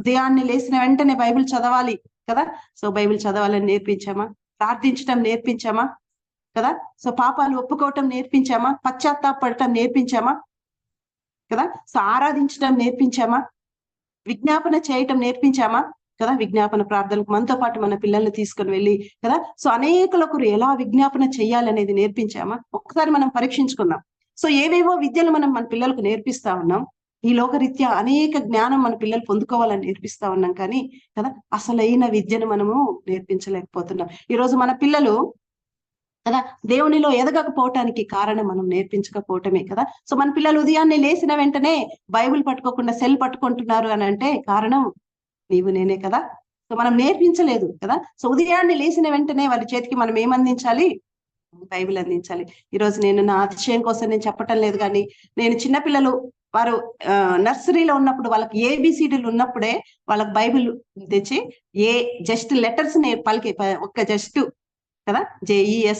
ఉదయాన్నే లేచిన వెంటనే బైబిల్ చదవాలి కదా. సో బైబిల్ చదవాలని నేర్పించామా? ప్రార్థించటం నేర్పించామా కదా. సో పాపాలు ఒప్పుకోవటం నేర్పించామా? పశ్చాత్తాపడటం నేర్పించామా కదా. సో ఆరాధించటం నేర్పించామా? విజ్ఞాపన చేయటం నేర్పించామా కదా. విజ్ఞాపన ప్రార్థనలకు మనతో పాటు మన పిల్లల్ని తీసుకొని వెళ్ళి కదా. సో అనేకులకు ఎలా విజ్ఞాపన చేయాలనేది నేర్పించామా? ఒక్కసారి మనం పరీక్షించుకుందాం. సో ఏవేవో విద్యలు మనం మన పిల్లలకు నేర్పిస్తా ఉన్నాం. ఈ లోకరీత్యా అనేక జ్ఞానం మన పిల్లలు పొందుకోవాలని నేర్పిస్తా ఉన్నాం కానీ కదా, అసలైన విద్యను మనము నేర్పించలేకపోతున్నాం. ఈరోజు మన పిల్లలు కదా దేవునిలో ఎదగకపోవటానికి కారణం మనం నేర్పించకపోవటమే కదా. సో మన పిల్లలు ఉదయాన్నే లేచిన వెంటనే బైబిల్ పట్టుకోకుండా సెల్ పట్టుకుంటున్నారు అని అంటే కారణం నీవు నేనే కదా. సో మనం నేర్పించలేదు కదా. సో ఉదయాన్నే లేచిన వెంటనే వాళ్ళ చేతికి మనం ఏం అందించాలి? బైబిల్ అందించాలి. ఈరోజు నేను నా అతిశయం కోసం నేను చెప్పటం లేదు కానీ, నేను చిన్నపిల్లలు వారు నర్సరీలో ఉన్నప్పుడు వాళ్ళకి ఏబిసిడీలు ఉన్నప్పుడే వాళ్ళకి బైబిల్ తెచ్చి జస్ట్ లెటర్స్ పలికి ఒక్క జస్ట్ కదా, JES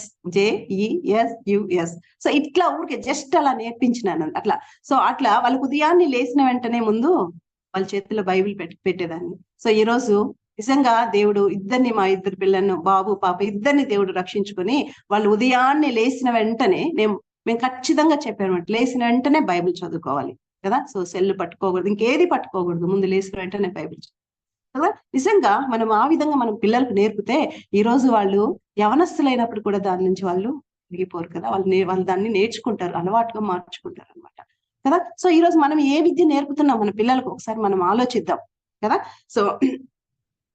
సో ఇట్లా ఊరికే జస్ట్ అలా నేర్పించినాను అట్లా. సో అట్లా వాళ్ళకు ఉదయాన్నే లేచిన వెంటనే ముందు వాళ్ళ చేతిలో బైబిల్ పెట్టేదాన్ని. సో ఈ రోజు నిజంగా దేవుడు మా ఇద్దరు పిల్లలను, బాబు పాప ఇద్దరిని దేవుడు రక్షించుకొని వాళ్ళు ఉదయాన్నే లేచిన వెంటనే మేము ఖచ్చితంగా చెప్పామన్నమాట, లేచిన వెంటనే బైబిల్ చదువుకోవాలి కదా. సో సెల్ పట్టుకోకూడదు, ఇంకేది పట్టుకోకూడదు, ముందు లేచిన వెంటనే బైబిల్ కదా. నిజంగా మనం ఆ విధంగా మనం పిల్లలకు నేర్పితే ఈ రోజు వాళ్ళు యవనస్తులైనప్పుడు కూడా దాని నుంచి వాళ్ళు తిరిగిపోరు కదా. వాళ్ళు దాన్ని నేర్చుకుంటారు, అలవాటుగా మార్చుకుంటారు అనమాట కదా. సో ఈ రోజు మనం ఏ విద్య నేర్పుతున్నాం మన పిల్లలకు ఒకసారి మనం ఆలోచిద్దాం కదా. సో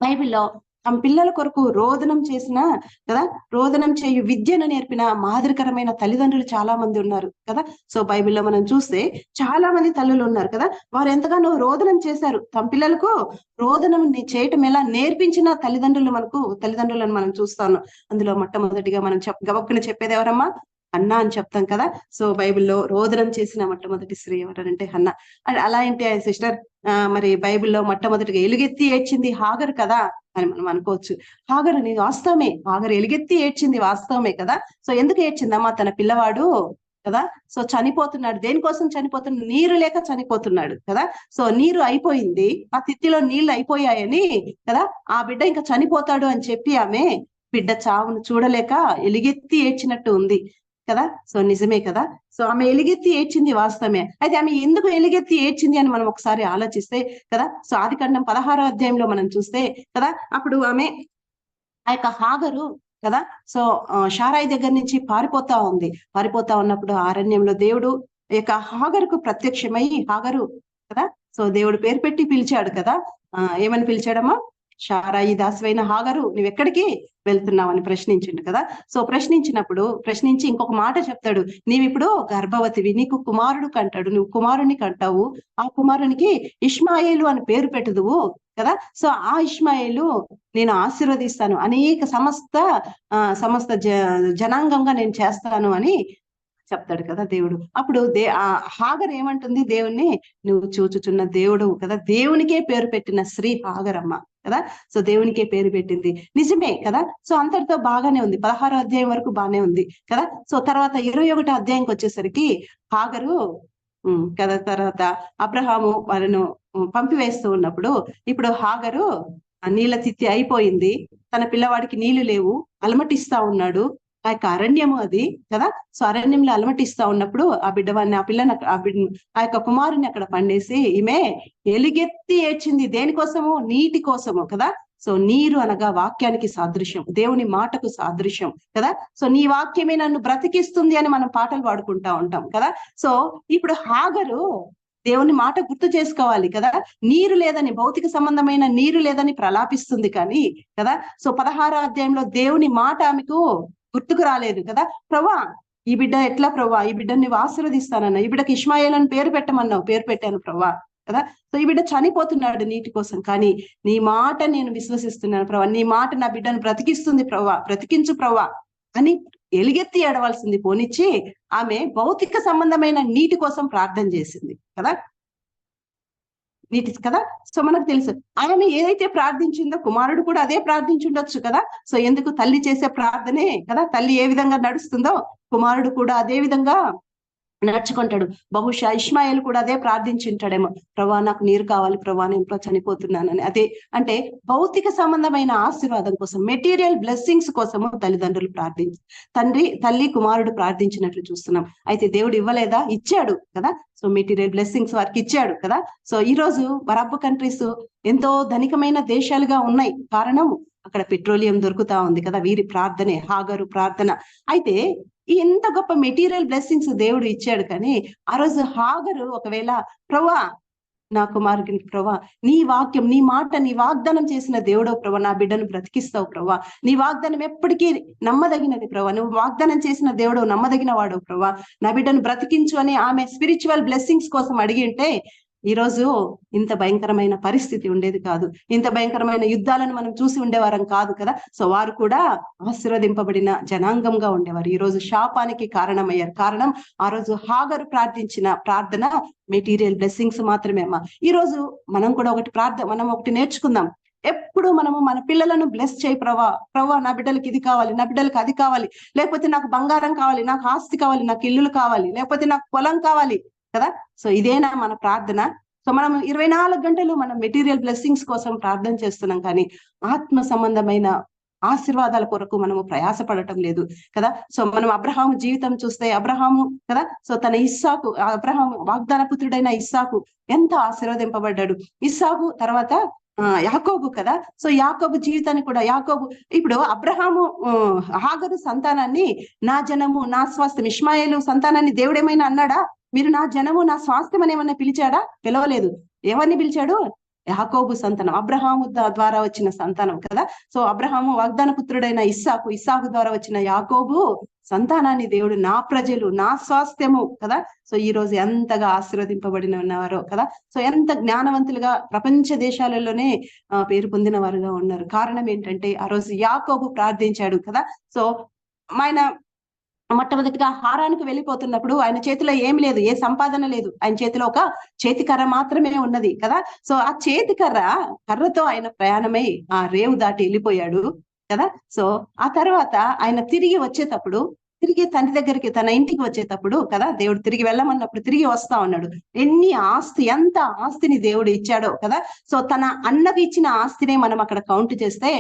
బైబిల్లో తమ పిల్లల కొరకు రోదనం చేసిన కదా, రోదనం చేయు విద్యను నేర్పిన మాదిరికరమైన తల్లిదండ్రులు చాలా మంది ఉన్నారు కదా. సో బైబిల్లో మనం చూస్తే చాలా మంది తల్లులు ఉన్నారు కదా, వారు ఎంతగానో రోదనం చేశారు తమ పిల్లలకు. రోదనం చేయటం ఎలా నేర్పించిన తల్లిదండ్రులను మనం చూస్తాను. అందులో మొట్టమొదటిగా మనం గబక్కున చెప్పేది ఎవరమ్మా? హన్నా అని చెప్తాం కదా. సో బైబిల్లో రోదనం చేసిన మొట్టమొదటి స్త్రీ ఎవరంటే హన్నా. అలా ఏంటి సిస్టర్, మరి బైబిల్లో మొట్టమొదటిగా ఎలుగెత్తి ఏడ్చింది హాగరు కదా అని మనం అనుకోవచ్చు. హాగరు వాస్తవమే, హాగరు ఎలుగెత్తి ఏడ్చింది వాస్తవమే కదా. సో ఎందుకు ఏడ్చిందమ్మా? తన పిల్లవాడు కదా సో చనిపోతున్నాడు. దేనికోసం చనిపోతున్నాడు? నీరు లేక చనిపోతున్నాడు కదా. సో నీరు అయిపోయింది, ఆ తిత్తిలో నీళ్లు అయిపోయాయని కదా, ఆ బిడ్డ ఇంకా చనిపోతాడు అని చెప్పి ఆమె బిడ్డ చావును చూడలేక ఎలుగెత్తి ఏడ్చినట్టు ఉంది కదా. సో నిజమే కదా. సో ఆమె ఎలుగెత్తి ఏడ్చింది వాస్తవమే. అయితే ఆమె ఎందుకు ఎలుగెత్తి ఏడ్చింది అని మనం ఒకసారి ఆలోచిస్తే కదా, సో ఆదికాండం 16వ అధ్యాయంలో మనం చూస్తే కదా, అప్పుడు ఆమె ఆ యొక్క హాగరు కదా సో షారాయి దగ్గర నుంచి పారిపోతా ఉన్నప్పుడు అరణ్యంలో దేవుడు ఈ యొక్క హాగరుకు ప్రత్యక్షమై, హాగరు కదా సో దేవుడు పేరు పెట్టి పిలిచాడు కదా. ఏమని పిలిచాడమ్మా? షారాయి దాసివైన హాగరు నువ్వెక్కడికి వెళ్తున్నావు అని ప్రశ్నించిండు కదా. సో ప్రశ్నించి ఇంకొక మాట చెప్తాడు, నీవిప్పుడు గర్భవతివి, నీకు కుమారుడు కంటాడు, నువ్వు కుమారుని కంటావు, ఆ కుమారునికి ఇష్మాయేలు అని పేరు పెట్టుదువు కదా. సో ఆ ఇష్మాయేలు నేను ఆశీర్వదిస్తాను, అనేక సమస్త జనాంగంగా నేను చేస్తాను అని చెప్తాడు కదా దేవుడు. అప్పుడు హాగర్ ఏమంటుంది దేవుణ్ణి, నువ్వు చూచుచున్న దేవుడు కదా, దేవునికే పేరు పెట్టిన స్త్రీ హాగరమ్మ కదా. సో దేవునికే పేరు పెట్టింది, నిజమే కదా. సో అంతటితో బాగానే ఉంది, 16వ అధ్యాయం వరకు బాగానే ఉంది కదా. సో తర్వాత 21వ అధ్యాయంకి వచ్చేసరికి హాగరు కదా, తర్వాత అబ్రహాము వాళ్ళను పంపివేస్తూ ఉన్నప్పుడు, ఇప్పుడు హాగరు నీళ్ళ తిత్తి అయిపోయింది, తన పిల్లవాడికి నీళ్లు లేవు, అలమటిస్తా ఉన్నాడు. ఆ యొక్క అరణ్యము అది కదా. సో అరణ్యంలో అలమటిస్తా ఉన్నప్పుడు ఆ బిడ్డవాడిని, ఆ పిల్లని, ఆ యొక్క కుమారుని అక్కడ పండేసి ఈమె ఎలుగెత్తి ఏడ్చింది. దేనికోసము? నీటి కోసము కదా. సో నీరు అనగా వాక్యానికి సాదృశ్యం, దేవుని మాటకు సాదృశ్యం కదా. సో నీ వాక్యమే నన్ను బ్రతికిస్తుంది అని మనం పాటలు పాడుకుంటా ఉంటాం కదా. సో ఇప్పుడు హాగరు దేవుని మాట గుర్తు చేసుకోవాలి కదా. నీరు లేదని, భౌతిక సంబంధమైన నీరు లేదని ప్రలాపిస్తుంది కానీ కదా. సో 16వ అధ్యాయంలో దేవుని మాట ఆమెకు గుర్తుకు రాలేదు కదా. ప్రభా ఈ బిడ్డ ఎట్లా ప్రభా, ఈ బిడ్డని ఆశీర్వదిస్తానన్నా, ఈ బిడ్డకి ఇష్మాయేల్ అని పేరు పెట్టమన్నావు, పేరు పెట్టాను ప్రభా కదా. సో ఈ బిడ్డ చనిపోతున్నాడు నీటి కోసం, కానీ నీ మాట నేను విశ్వసిస్తున్నాను ప్రభా, నీ మాట నా బిడ్డను బ్రతికిస్తుంది ప్రభా, బ్రతికించు ప్రభా అని ఎలుగెత్తి ఏడవలసింది పోనిచ్చి ఆమె భౌతిక సంబంధమైన నీటి కోసం ప్రార్థన చేసింది కదా. నీటి కదా. సో మనకు తెలుసు ఆమె ఏదైతే ప్రార్థించిందో కుమారుడు కూడా అదే ప్రార్థించుండొచ్చు కదా. సో ఎందుకు? తల్లి చేసే ప్రార్థనే కదా, తల్లి ఏ విధంగా నడుస్తుందో కుమారుడు కూడా అదే విధంగా నడుచుకుంటాడు. బహుశా ఇష్మాయేల్ కూడా అదే ప్రార్థించుంటాడేమో, ప్రభా నాకు నీరు కావాలి ప్రభా, నేను చనిపోతున్నానని. అదే అంటే భౌతిక సంబంధమైన ఆశీర్వాదం కోసం, మెటీరియల్ బ్లెస్సింగ్స్ కోసము తల్లిదండ్రులు తల్లి కుమారుడు ప్రార్థించినట్లు చూస్తున్నాం. అయితే దేవుడు ఇవ్వలేదా? ఇచ్చాడు కదా. సో మెటీరియల్ బ్లెస్సింగ్స్ వారికి ఇచ్చాడు కదా. సో ఈ రోజు అరబ్ కంట్రీస్ ఎంతో ధనికమైన దేశాలుగా ఉన్నాయి, కారణం అక్కడ పెట్రోలియం దొరుకుతా ఉంది కదా. వీరి ప్రార్థనే హాగరు ప్రార్థన. అయితే ఎంత గొప్ప మెటీరియల్ బ్లెస్సింగ్స్ దేవుడు ఇచ్చాడు, కానీ ఆ రోజు హాగరు ఒకవేళ ప్రభా నా కుమారుడిని ప్రభా, నీ వాక్యం, నీ మాట, నీ వాగ్దానం చేసిన దేవుడో ప్రభా, నా బిడ్డను బ్రతికిస్తావు ప్రభా, నీ వాగ్దానం ఎప్పటికీ నమ్మదగినది ప్రభా, నువ్వు వాగ్దానం చేసిన దేవుడో నమ్మదగిన వాడు ప్రభా, నా బిడ్డను బ్రతికించు అని ఆమె స్పిరిచువల్ బ్లెస్సింగ్స్ కోసం అడిగి ఉంటే ఈ రోజు ఇంత భయంకరమైన పరిస్థితి ఉండేది కాదు, ఇంత భయంకరమైన యుద్ధాలను మనం చూసి ఉండేవారం కాదు కదా. సో వారు కూడా ఆశీర్వదింపబడిన జనాంగంగా ఉండేవారు, ఈ రోజు శాపానికి కారణమయ్యారు. కారణం ఆ రోజు హాగరు ప్రార్థించిన ప్రార్థన మెటీరియల్ బ్లెస్సింగ్స్ మాత్రమే అమ్మా. ఈ రోజు మనం కూడా మనం ఒకటి నేర్చుకుందాం. ఎప్పుడు మనము మన పిల్లలను బ్లెస్ చేయి ప్రభా నా బిడ్డలకి ఇది కావాలి, నా బిడ్డలకి అది కావాలి, లేకపోతే నాకు బంగారం కావాలి, నాకు ఆస్తి కావాలి, నాకు ఇల్లులు కావాలి, లేకపోతే నాకు పొలం కావాలి కదా. సో ఇదేనా మన ప్రార్థన? సో మనం 24 గంటలు మనం మెటీరియల్ బ్లెస్సింగ్స్ కోసం ప్రార్థన చేస్తున్నాం, కానీ ఆత్మ సంబంధమైన ఆశీర్వాదాల కొరకు మనము ప్రయాసపడటం లేదు కదా. సో మనం అబ్రహాము జీవితం చూస్తే, అబ్రహాము కదా, సో తన అబ్రహాము వాగ్దాన పుత్రుడైన ఇస్సాకు ఎంత ఆశీర్వదింపబడ్డాడు. ఇస్సాకు తర్వాత యాకోబు కదా. సో యాకోబు జీవితాన్ని కూడా, యాకోబు ఇప్పుడు అబ్రహాము హాగరు సంతానాన్ని నా జనము నా స్వాస్థ్యం, ఇష్మాయేలు సంతానాన్ని దేవుడేమైనా అన్నాడా? మీరు నా జనము నా స్వాస్థ్యం అని ఏమన్నా పిలిచాడా? పిలవలేదు. ఎవరిని పిలిచాడు? యాకోబు సంతానం, అబ్రహాము ద్వారా వచ్చిన సంతానం కదా. సో అబ్రహాము వాగ్దాన పుత్రుడైన ఇస్సాకు ద్వారా వచ్చిన యాకోబు సంతానాన్ని దేవుడు నా ప్రజలు, నా స్వాస్థ్యము కదా. సో ఈ రోజు ఎంతగా ఆశీర్వదింపబడిన ఉన్నవారో కదా. సో ఎంత జ్ఞానవంతులుగా ప్రపంచ దేశాలలోనే పేరు పొందిన వారుగా ఉన్నారు. కారణం ఏంటంటే ఆ రోజు యాకోబు ప్రార్థించాడు కదా. సో ఆయన మొట్టమొదటిగా హారానికి వెళ్ళిపోతున్నప్పుడు ఆయన చేతిలో ఏమి లేదు, ఏ సంపాదన లేదు, ఆయన చేతిలో ఒక చేతికర్ర మాత్రమే ఉన్నది కదా. సో ఆ కర్రతో ఆయన ప్రయాణమై ఆ రేవు దాటి వెళ్ళిపోయాడు కదా. సో ఆ తర్వాత ఆయన తిరిగి తండ్రి దగ్గరికి, తన ఇంటికి వచ్చేటప్పుడు కదా, దేవుడు తిరిగి వెళ్ళమన్నప్పుడు తిరిగి వస్తా ఉన్నాడు. ఎంత ఆస్తిని దేవుడు ఇచ్చాడో కదా. సో తన అన్నకి ఇచ్చిన ఆస్తినే మనం అక్కడ కౌంట్ చేస్తే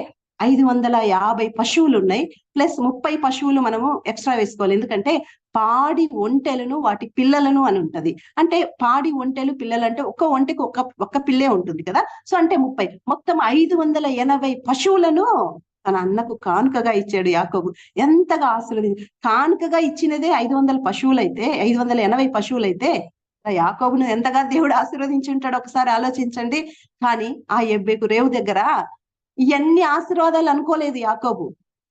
550 పశువులు ఉన్నాయి, ప్లస్ 30 పశువులు మనము ఎక్స్ట్రా వేసుకోవాలి. ఎందుకంటే పాడి ఒంటెలను వాటి పిల్లలను అని ఉంటది. అంటే పాడి ఒంటెలు పిల్లలు అంటే ఒక ఒంటెకి ఒక్క పిల్లే ఉంటుంది కదా. సో అంటే 30, మొత్తం 580 పశువులను తన అన్నకు కానుకగా ఇచ్చాడు యాకోబు. ఎంతగా కానుకగా ఇచ్చినదే 580 పశువులైతే యాకోబును ఎంతగా దేవుడు ఆశీర్వదించి ఉంటాడు ఒకసారి ఆలోచించండి. కానీ ఆ ఎబ్బేకు రేవు దగ్గర ఇవన్నీ ఆశీర్వాదాలు అనుకోలేదు యాకోబు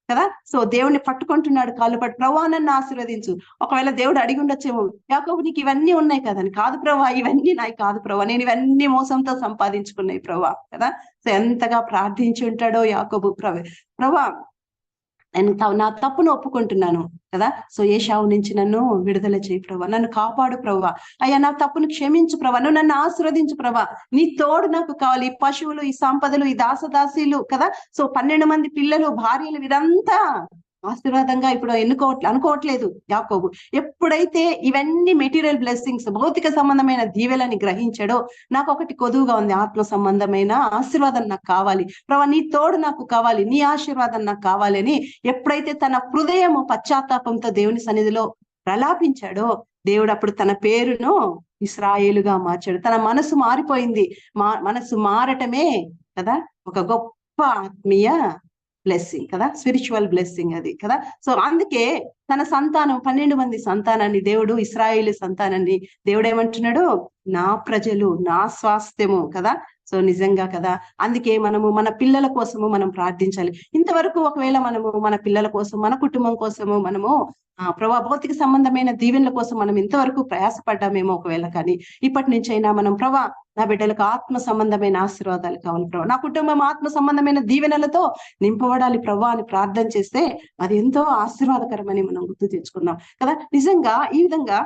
కదా. సో దేవుణ్ణి పట్టుకుంటున్నాడు, కాళ్ళు పట్టు, ప్రభా నన్ను ఆశీర్వదించు. ఒకవేళ దేవుడు అడిగి ఉండొచ్చేమో, యాకోబు నీకు ఇవన్నీ ఉన్నాయి కదా అని. కాదు ప్రభా, ఇవన్నీ నాకు కాదు ప్రభా, నేను ఇవన్నీ మోసంతో సంపాదించుకున్నాయి ప్రభా కదా. సో ఎంతగా ప్రార్థించి ఉంటాడో యాకోబు. ప్రభా నేను నా తప్పును ఒప్పుకుంటున్నాను కదా. సో ఏషావు నుంచి నన్ను విడుదల చేయి ప్రభా, నన్ను కాపాడు ప్రభా, అయ్యా నా తప్పును క్షమించు ప్రభా, నువ్వు నన్ను ఆశీర్వదించు ప్రభా, నీ తోడు నాకు కావాలి. ఈ పశువులు, ఈ సంపదలు, ఈ దాసదాసీలు కదా, సో 12 మంది పిల్లలు, భార్యలు, వీరంతా ఆశీర్వాదంగా ఇప్పుడు అనుకోవట్లేదు యాకోబు. ఎప్పుడైతే ఇవన్నీ మెటీరియల్ బ్లెస్సింగ్స్, భౌతిక సంబంధమైన దీవెలని గ్రహించాడో, నాకు ఒకటి కొదువుగా ఉంది, ఆత్మ సంబంధమైన ఆశీర్వాదం నాకు కావాలి ప్రభా, నీ తోడు నాకు కావాలి, నీ ఆశీర్వాదం నాకు కావాలి అని ఎప్పుడైతే తన హృదయము పశ్చాత్తాపంతో దేవుని సన్నిధిలో ప్రలాపించాడో, దేవుడు అప్పుడు తన పేరును ఇశ్రాయేలుగా మార్చాడు. తన మనసు మారిపోయింది. మనసు మారటమే కదా ఒక గొప్ప ఆత్మీయ బ్లెస్సింగ్ కదా, స్పిరిచువల్ బ్లెస్సింగ్ అది కదా. సో అందుకే తన సంతానం 12 మంది సంతానాన్ని దేవుడు, ఇశ్రాయేలు సంతానాన్ని దేవుడు ఏమంటున్నాడు, నా ప్రజలు, నా స్వాస్థ్యము కదా. సో నిజంగా కదా, అందుకే మనము మన పిల్లల కోసము మనం ప్రార్థించాలి. ఇంతవరకు ఒకవేళ మనము మన పిల్లల కోసం, మన కుటుంబం కోసము మనము ప్రభా భౌతిక సంబంధమైన దీవెనల కోసం మనం ఇంతవరకు ప్రయాసపడ్డామేమో ఒకవేళ, కానీ ఇప్పటి నుంచైనా మనం ప్రభా నా బిడ్డలకు ఆత్మ సంబంధమైన ఆశీర్వాదాలు కావాలి ప్రభా, నా కుటుంబం ఆత్మ సంబంధమైన దీవెనలతో నింపబడాలి ప్రభా అని ప్రార్థన చేస్తే అది ఎంతో ఆశీర్వాదకరమని మనం గుర్తు తెచ్చుకుందాం కదా. నిజంగా ఈ విధంగా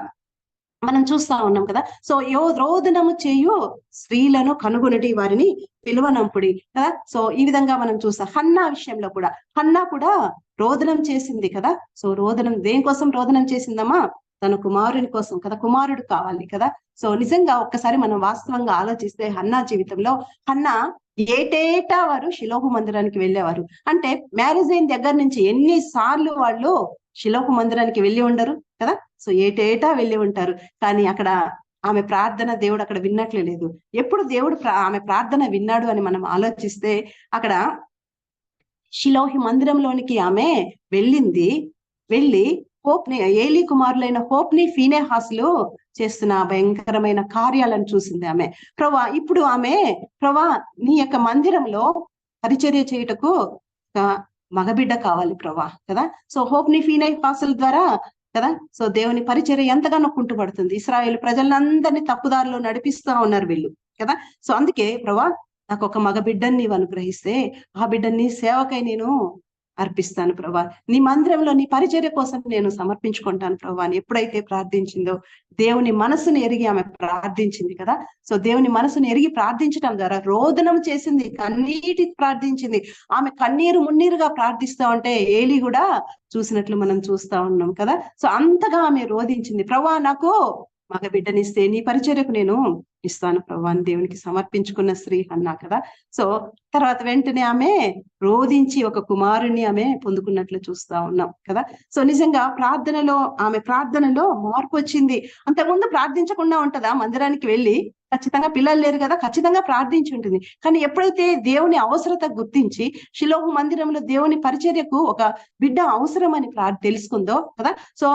మనం చూస్తా ఉన్నాం కదా. సో రోదనము చేయు స్త్రీలను కనుగొనటి వారిని పిలువనంపుడి కదా. సో ఈ విధంగా మనం చూస్తాం. హన్నా విషయంలో కూడా, హన్నా కూడా రోదనం చేసింది కదా. సో రోదనం దేనికోసం రోదనం చేసిందమ్మా, తన కుమారుని కోసం కదా, కుమారుడు కావాలి కదా. సో నిజంగా ఒక్కసారి మనం వాస్తవంగా ఆలోచిస్తే హన్నా జీవితంలో, హన్నా ఏటేటా వారు షిలోహు మందిరానికి వెళ్ళేవారు. అంటే మ్యారేజ్ అయిన దగ్గర నుంచి ఎన్నిసార్లు వాళ్ళు షిలోహు మందిరానికి వెళ్ళి ఉండరు కదా. సో ఏటేటా వెళ్ళి ఉంటారు, కానీ అక్కడ ఆమె ప్రార్థన దేవుడు అక్కడ విన్నట్లే లేదు. ఎప్పుడు దేవుడు ఆమె ప్రార్థన విన్నాడు అని మనం ఆలోచిస్తే, అక్కడ షిలోహు మందిరంలోనికి ఆమె వెళ్ళి హోప్ని, ఏలీ కుమారులైన హోప్ని, ఫీనెహాసులు చేస్తున్న భయంకరమైన కార్యాలను చూసింది ఆమె. ప్రభా ఇప్పుడు ఆమె ప్రభా నీ యొక్క మందిరంలో పరిచర్య చేయుటకు మగబిడ్డ కావాలి ప్రభా కదా. సో హోప్ని, ఫీనెహాసుల ద్వారా కదా, సో దేవుని పరిచర్య ఎంతగానో కుంటుపడుతుంది. ఇశ్రాయేలు ప్రజలందరినీ తప్పుదారిలో నడిపిస్తా ఉన్నారు వీళ్ళు కదా. సో అందుకే ప్రభా నాకు ఒక మగ బిడ్డని నీవు అనుగ్రహిస్తే ఆ బిడ్డని సేవకై నేను అర్పిస్తాను ప్రభా, నీ మందిరంలో నీ పరిచర్య కోసం నేను సమర్పించుకుంటాను ప్రభా అని ఎప్పుడైతే ప్రార్థించిందో, దేవుని మనసును ఎరిగి ఆమె ప్రార్థించింది కదా. సో దేవుని మనసును ఎరిగి ప్రార్థించడం ద్వారా రోదనం చేసింది, కన్నీటి ప్రార్థించింది. ఆమె కన్నీరు మున్నీరుగా ప్రార్థిస్తా ఉంటే ఏలీ కూడా చూసినట్లు మనం చూస్తా ఉన్నాం కదా. సో అంతగా ఆమె రోధించింది, ప్రభా నాకు మగ బిడ్డనిస్తే నీ పరిచర్యకు నేను ఇస్తాను ప్రభా అని దేవునికి సమర్పించుకున్న స్త్రీ అన్నా కదా. సో తర్వాత వెంటనే ఆమె రోధించి ఒక కుమారుణ్ణి ఆమె పొందుకున్నట్లు చూస్తా ఉన్నాం కదా. సో నిజంగా ఆమె ప్రార్థనలో మార్పు వచ్చింది. అంతకుముందు ప్రార్థించకుండా ఉంటదా, మందిరానికి వెళ్ళి ఖచ్చితంగా పిల్లలు లేరు కదా, ఖచ్చితంగా ప్రార్థించి ఉంటుంది. కానీ ఎప్పుడైతే దేవుని అవసరత గుర్తించి షిలోహు మందిరంలో దేవుని పరిచర్యకు ఒక బిడ్డ అవసరం అని తెలుసుకుందో కదా. సో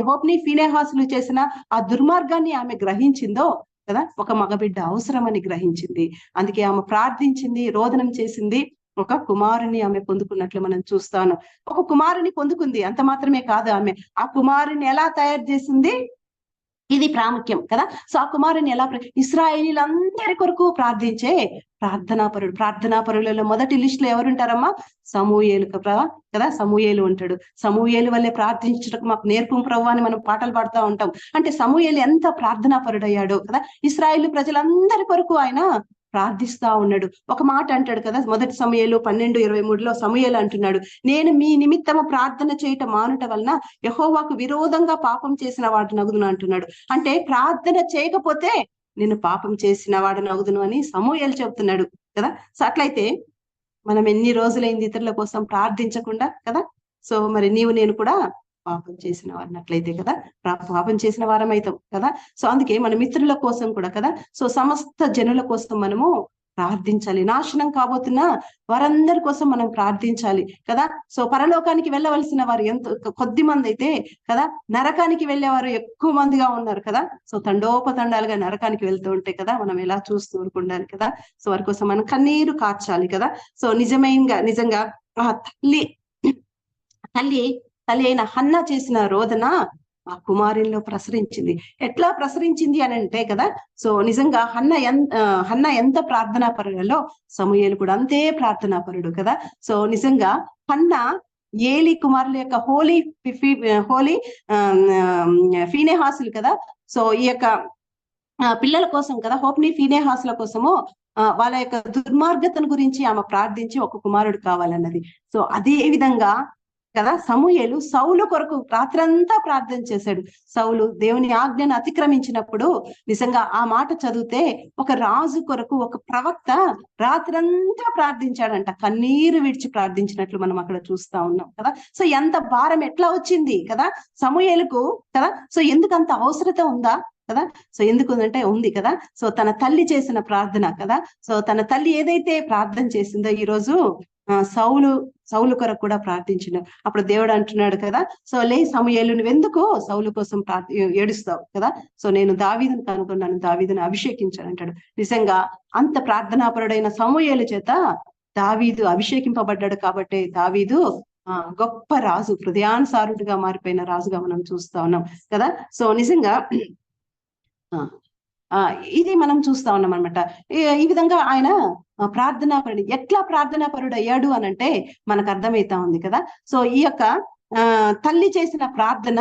హోప్ని, ఫీనెహాసులు చేసిన ఆ దుర్మార్గాన్ని ఆమె గ్రహించిందో కదా, ఒక మగబిడ్డ అవసరమని గ్రహించింది. అందుకే ఆమె ప్రార్థించింది, రోదనం చేసింది, ఒక కుమారుని ఆమె పొందుకున్నట్లు మనం చూస్తాను. ఒక కుమారుని పొందుకుంది, అంత మాత్రమే కాదు, ఆమె ఆ కుమారుని ఎలా తయారు చేసింది, ఇది ప్రాముఖ్యం కదా. సో ఆ కుమారుని ఎలా ఇశ్రాయేలీలందరి కొరకు ప్రార్థించే ప్రార్థనాపరులలో మొదటి లిస్ట్ లో ఎవరుంటారమ్మా, సమూయేలు కదా. సమూయేలు ఉంటాడు. సమూయేలు వల్లే ప్రార్థించటకు మాకు నేర్పు ప్రభు అని మనం పాటలు పాడుతూ ఉంటాం. అంటే సమూయేలు ఎంత ప్రార్థనాపరుడయ్యాడో కదా. ఇశ్రాయేలు ప్రజలందరి కొరకు ఆయన ప్రార్థిస్తా ఉన్నాడు. ఒక మాట అంటాడు కదా, మొదటి సమూయేలు 12:23 సమూయేలు అంటున్నాడు, నేను మీ నిమిత్తము ప్రార్థన చేయటం మానుట వలన యెహోవాకు విరోధంగా పాపం చేసిన వాడు నగుదును అంటున్నాడు. అంటే ప్రార్థన చేయకపోతే నేను పాపం చేసిన వాడు నగుదును అని సమూయేలు చెప్తున్నాడు కదా. సో అట్లయితే మనం ఎన్ని రోజులైంది ఇతరుల కోసం ప్రార్థించకుండా కదా. సో మరి నీవు నేను కూడా పాపం చేసిన వారినట్లయితే కదా, పాపం చేసిన వారం అవుతాం కదా. సో అందుకే మన మిత్రుల కోసం కూడా కదా, సో సమస్త జనుల కోసం మనము ప్రార్థించాలి. నాశనం కాబోతున్న వారందరి కోసం మనం ప్రార్థించాలి కదా. సో పరలోకానికి వెళ్ళవలసిన వారు కొద్ది మంది అయితే కదా, నరకానికి వెళ్ళేవారు ఎక్కువ మందిగా ఉన్నారు కదా. సో తండోపతండాలుగా నరకానికి వెళ్తూ ఉంటే కదా, మనం ఎలా చూస్తూ ఉండాలి కదా. సో వారి కోసం మనం కన్నీరు కార్చాలి కదా. సో నిజంగా తల్లి అయిన హన్నా చేసిన రోదన ఆ కుమారునిలో ప్రసరించింది. ఎట్లా ప్రసరించింది అని అంటే కదా, సో నిజంగా హన్న ఎంత ప్రార్థనా పరులలో సమూయేలు కూడా అంతే ప్రార్థనా పరుడు కదా. సో నిజంగా హన్న ఏలి కుమారుల యొక్క హోలీ ఫీనెహాసులు కదా. సో ఈ యొక్క పిల్లల కోసం కదా, హోప్ని ఫీనెహాసుల కోసము వాళ్ళ యొక్క దుర్మార్గతను గురించి ఆమె ప్రార్థించి ఒక కుమారుడు కావాలన్నది. సో అదే విధంగా కదా సమూయేలు సౌలు కొరకు రాత్రంతా ప్రార్థన చేశాడు. సౌలు దేవుని ఆజ్ఞను అతిక్రమించినప్పుడు నిజంగా ఆ మాట చదివితే ఒక రాజు కొరకు ఒక ప్రవక్త రాత్రంతా ప్రార్థించాడంట, కన్నీరు విడిచి ప్రార్థించినట్లు మనం అక్కడ చూస్తా ఉన్నాం కదా. సో ఎంత భారం ఎట్లా వచ్చింది కదా సమూయేలుకు కదా. సో ఎందుకంత అవసరత ఉందా కదా. సో ఎందుకు అంటే ఉంది కదా. సో తన తల్లి చేసిన ప్రార్థన కదా. సో తన తల్లి ఏదైతే ప్రార్థన చేసిందో ఈ రోజు సౌలు కొరకు కూడా ప్రార్థించిన అప్పుడు దేవుడు అంటున్నాడు కదా, సో లే సమూయేలు నువ్వెందుకు సౌలు కోసం ఏడుస్తావు కదా. సో నేను దావీదును కనుగొన్నాను, దావీదును అభిషేకించాను అంటాడు. నిజంగా అంత ప్రార్థనాపరుడైన సమూయేలు చేత దావీదు అభిషేకింపబడ్డాడు కాబట్టి దావీదు గొప్ప రాజు, హృదయానుసారుడిగా మారిపోయిన రాజుగా మనం చూస్తా ఉన్నాం కదా. సో నిజంగా ఇది మనం చూస్తా ఉన్నాం అనమాట. ఈ విధంగా ఆయన ప్రార్థనాపరుడు ఎట్లా ప్రార్థనాపరుడు అయ్యాడు అనంటే మనకు అర్థమైతా ఉంది కదా. సో ఈ యొక్క తల్లి చేసిన ప్రార్థన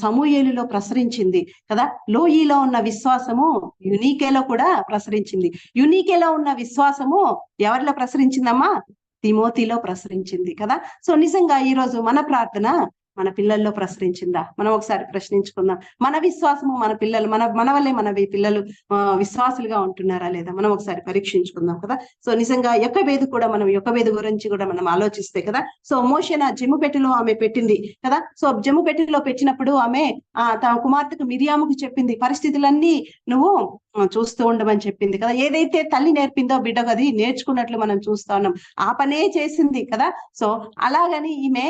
సమూయేలులో ప్రసరించింది కదా. లోయలో ఉన్న విశ్వాసము యునీకేలో కూడా ప్రసరించింది. యునీకేలో ఉన్న విశ్వాసము ఎవరిలో ప్రసరించిందమ్మా? తిమోతిలో ప్రసరించింది కదా. సో నిజంగా ఈ రోజు మన ప్రార్థన మన పిల్లల్లో ప్రసరించిందా? మనం ఒకసారి ప్రశ్నించుకుందాం. మన విశ్వాసము మన పిల్లలు మన వల్లే మన పిల్లలు విశ్వాసులుగా ఉంటున్నారా లేదా మనం ఒకసారి పరీక్షించుకుందాం కదా. సో నిజంగా యొక్కబేదు కూడా మనం యొక్కబేదు గురించి కూడా మనం ఆలోచిస్తే కదా. సో మోషే జమ్ము పెట్టెలో ఆమె పెట్టింది కదా. సో జమ్ము పెట్టెలో పెట్టినప్పుడు ఆమె తన కుమార్తెకు మిరియాముకు చెప్పింది, పరిస్థితులన్నీ నువ్వు చూస్తూ ఉండమని చెప్పింది కదా. ఏదైతే తల్లి నేర్పిందో బిడ్డకు అది నేర్చుకున్నట్లు మనం చూస్తా ఉన్నాం. ఆ పనే చేసింది కదా. సో అలాగని ఈమె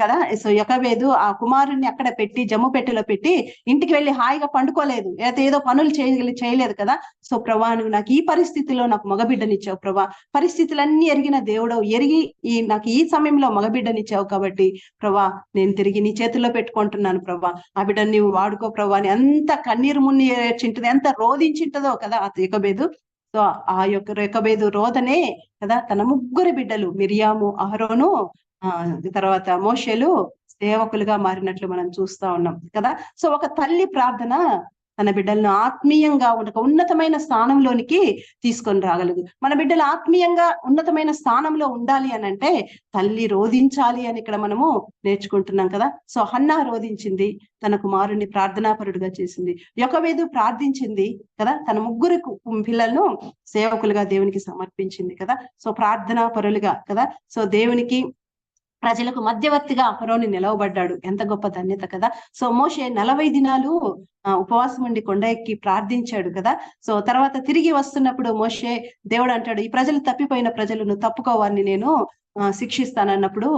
కదా. సో యొక్కబేదు ఆ కుమారుణ్ణి అక్కడ పెట్టి జమ్ము పెట్టెలో పెట్టి ఇంటికి వెళ్ళి హాయిగా పండుకోలేదు, ఏదో పనులు చేయలేదు కదా. సో ప్రభా నువ్వు నాకు ఈ పరిస్థితిలో నాకు మగబిడ్డనిచ్చావు ప్రభా, పరిస్థితులన్నీ ఎరిగిన దేవుడవు, నాకు ఈ సమయంలో మగబిడ్డనిచ్చావు కాబట్టి ప్రభా నేను తిరిగి నీ చేతుల్లో పెట్టుకుంటున్నాను ప్రభా, ఆ బిడ్డని నువ్వు వాడుకో ప్రభా అని ఎంత కన్నీరు మున్ని ఏడ్చింటది, ఎంత రోధించింటదో కదా ఆ యొక్కబేదు. సో ఆ యొక్కబేదు రోదనే కదా తన ముగ్గురు బిడ్డలు మిరియాము, అహరోను తర్వాత మోషేలు సేవకులుగా మారినట్లు మనం చూస్తా ఉన్నాం కదా. సో ఒక తల్లి ప్రార్థన తన బిడ్డలను ఆత్మీయంగా ఒక ఉన్నతమైన స్థానంలోనికి తీసుకొని రాగలదు. మన బిడ్డలు ఆత్మీయంగా ఉన్నతమైన స్థానంలో ఉండాలి అని అంటే తల్లి రోధించాలి అని ఇక్కడ మనము నేర్చుకుంటున్నాం కదా. సో హన్నా రోధించింది, తన కుమారుణ్ణి ప్రార్థనాపరుడుగా చేసింది. యొక్కబేదు ప్రార్థించింది కదా, తన ముగ్గురు పిల్లలను సేవకులుగా దేవునికి సమర్పించింది కదా. సో ప్రార్థనా పరులుగా కదా. సో దేవునికి ప్రజలకు మధ్యవర్తిగా అహరోను నిలవబడ్డాడు. ఎంత గొప్ప ధన్యత కదా. సో మోషే 40 దినాలు ఉపవాసం ఉండి కొండ ఎక్కి ప్రార్థించాడు కదా. సో తర్వాత తిరిగి వస్తున్నప్పుడు మోషే దేవుడు అంటాడు, ఈ ప్రజలు తప్పిపోయిన ప్రజలు నువ్వు తప్పుకోవాలని నేను శిక్షిస్తానన్నప్పుడు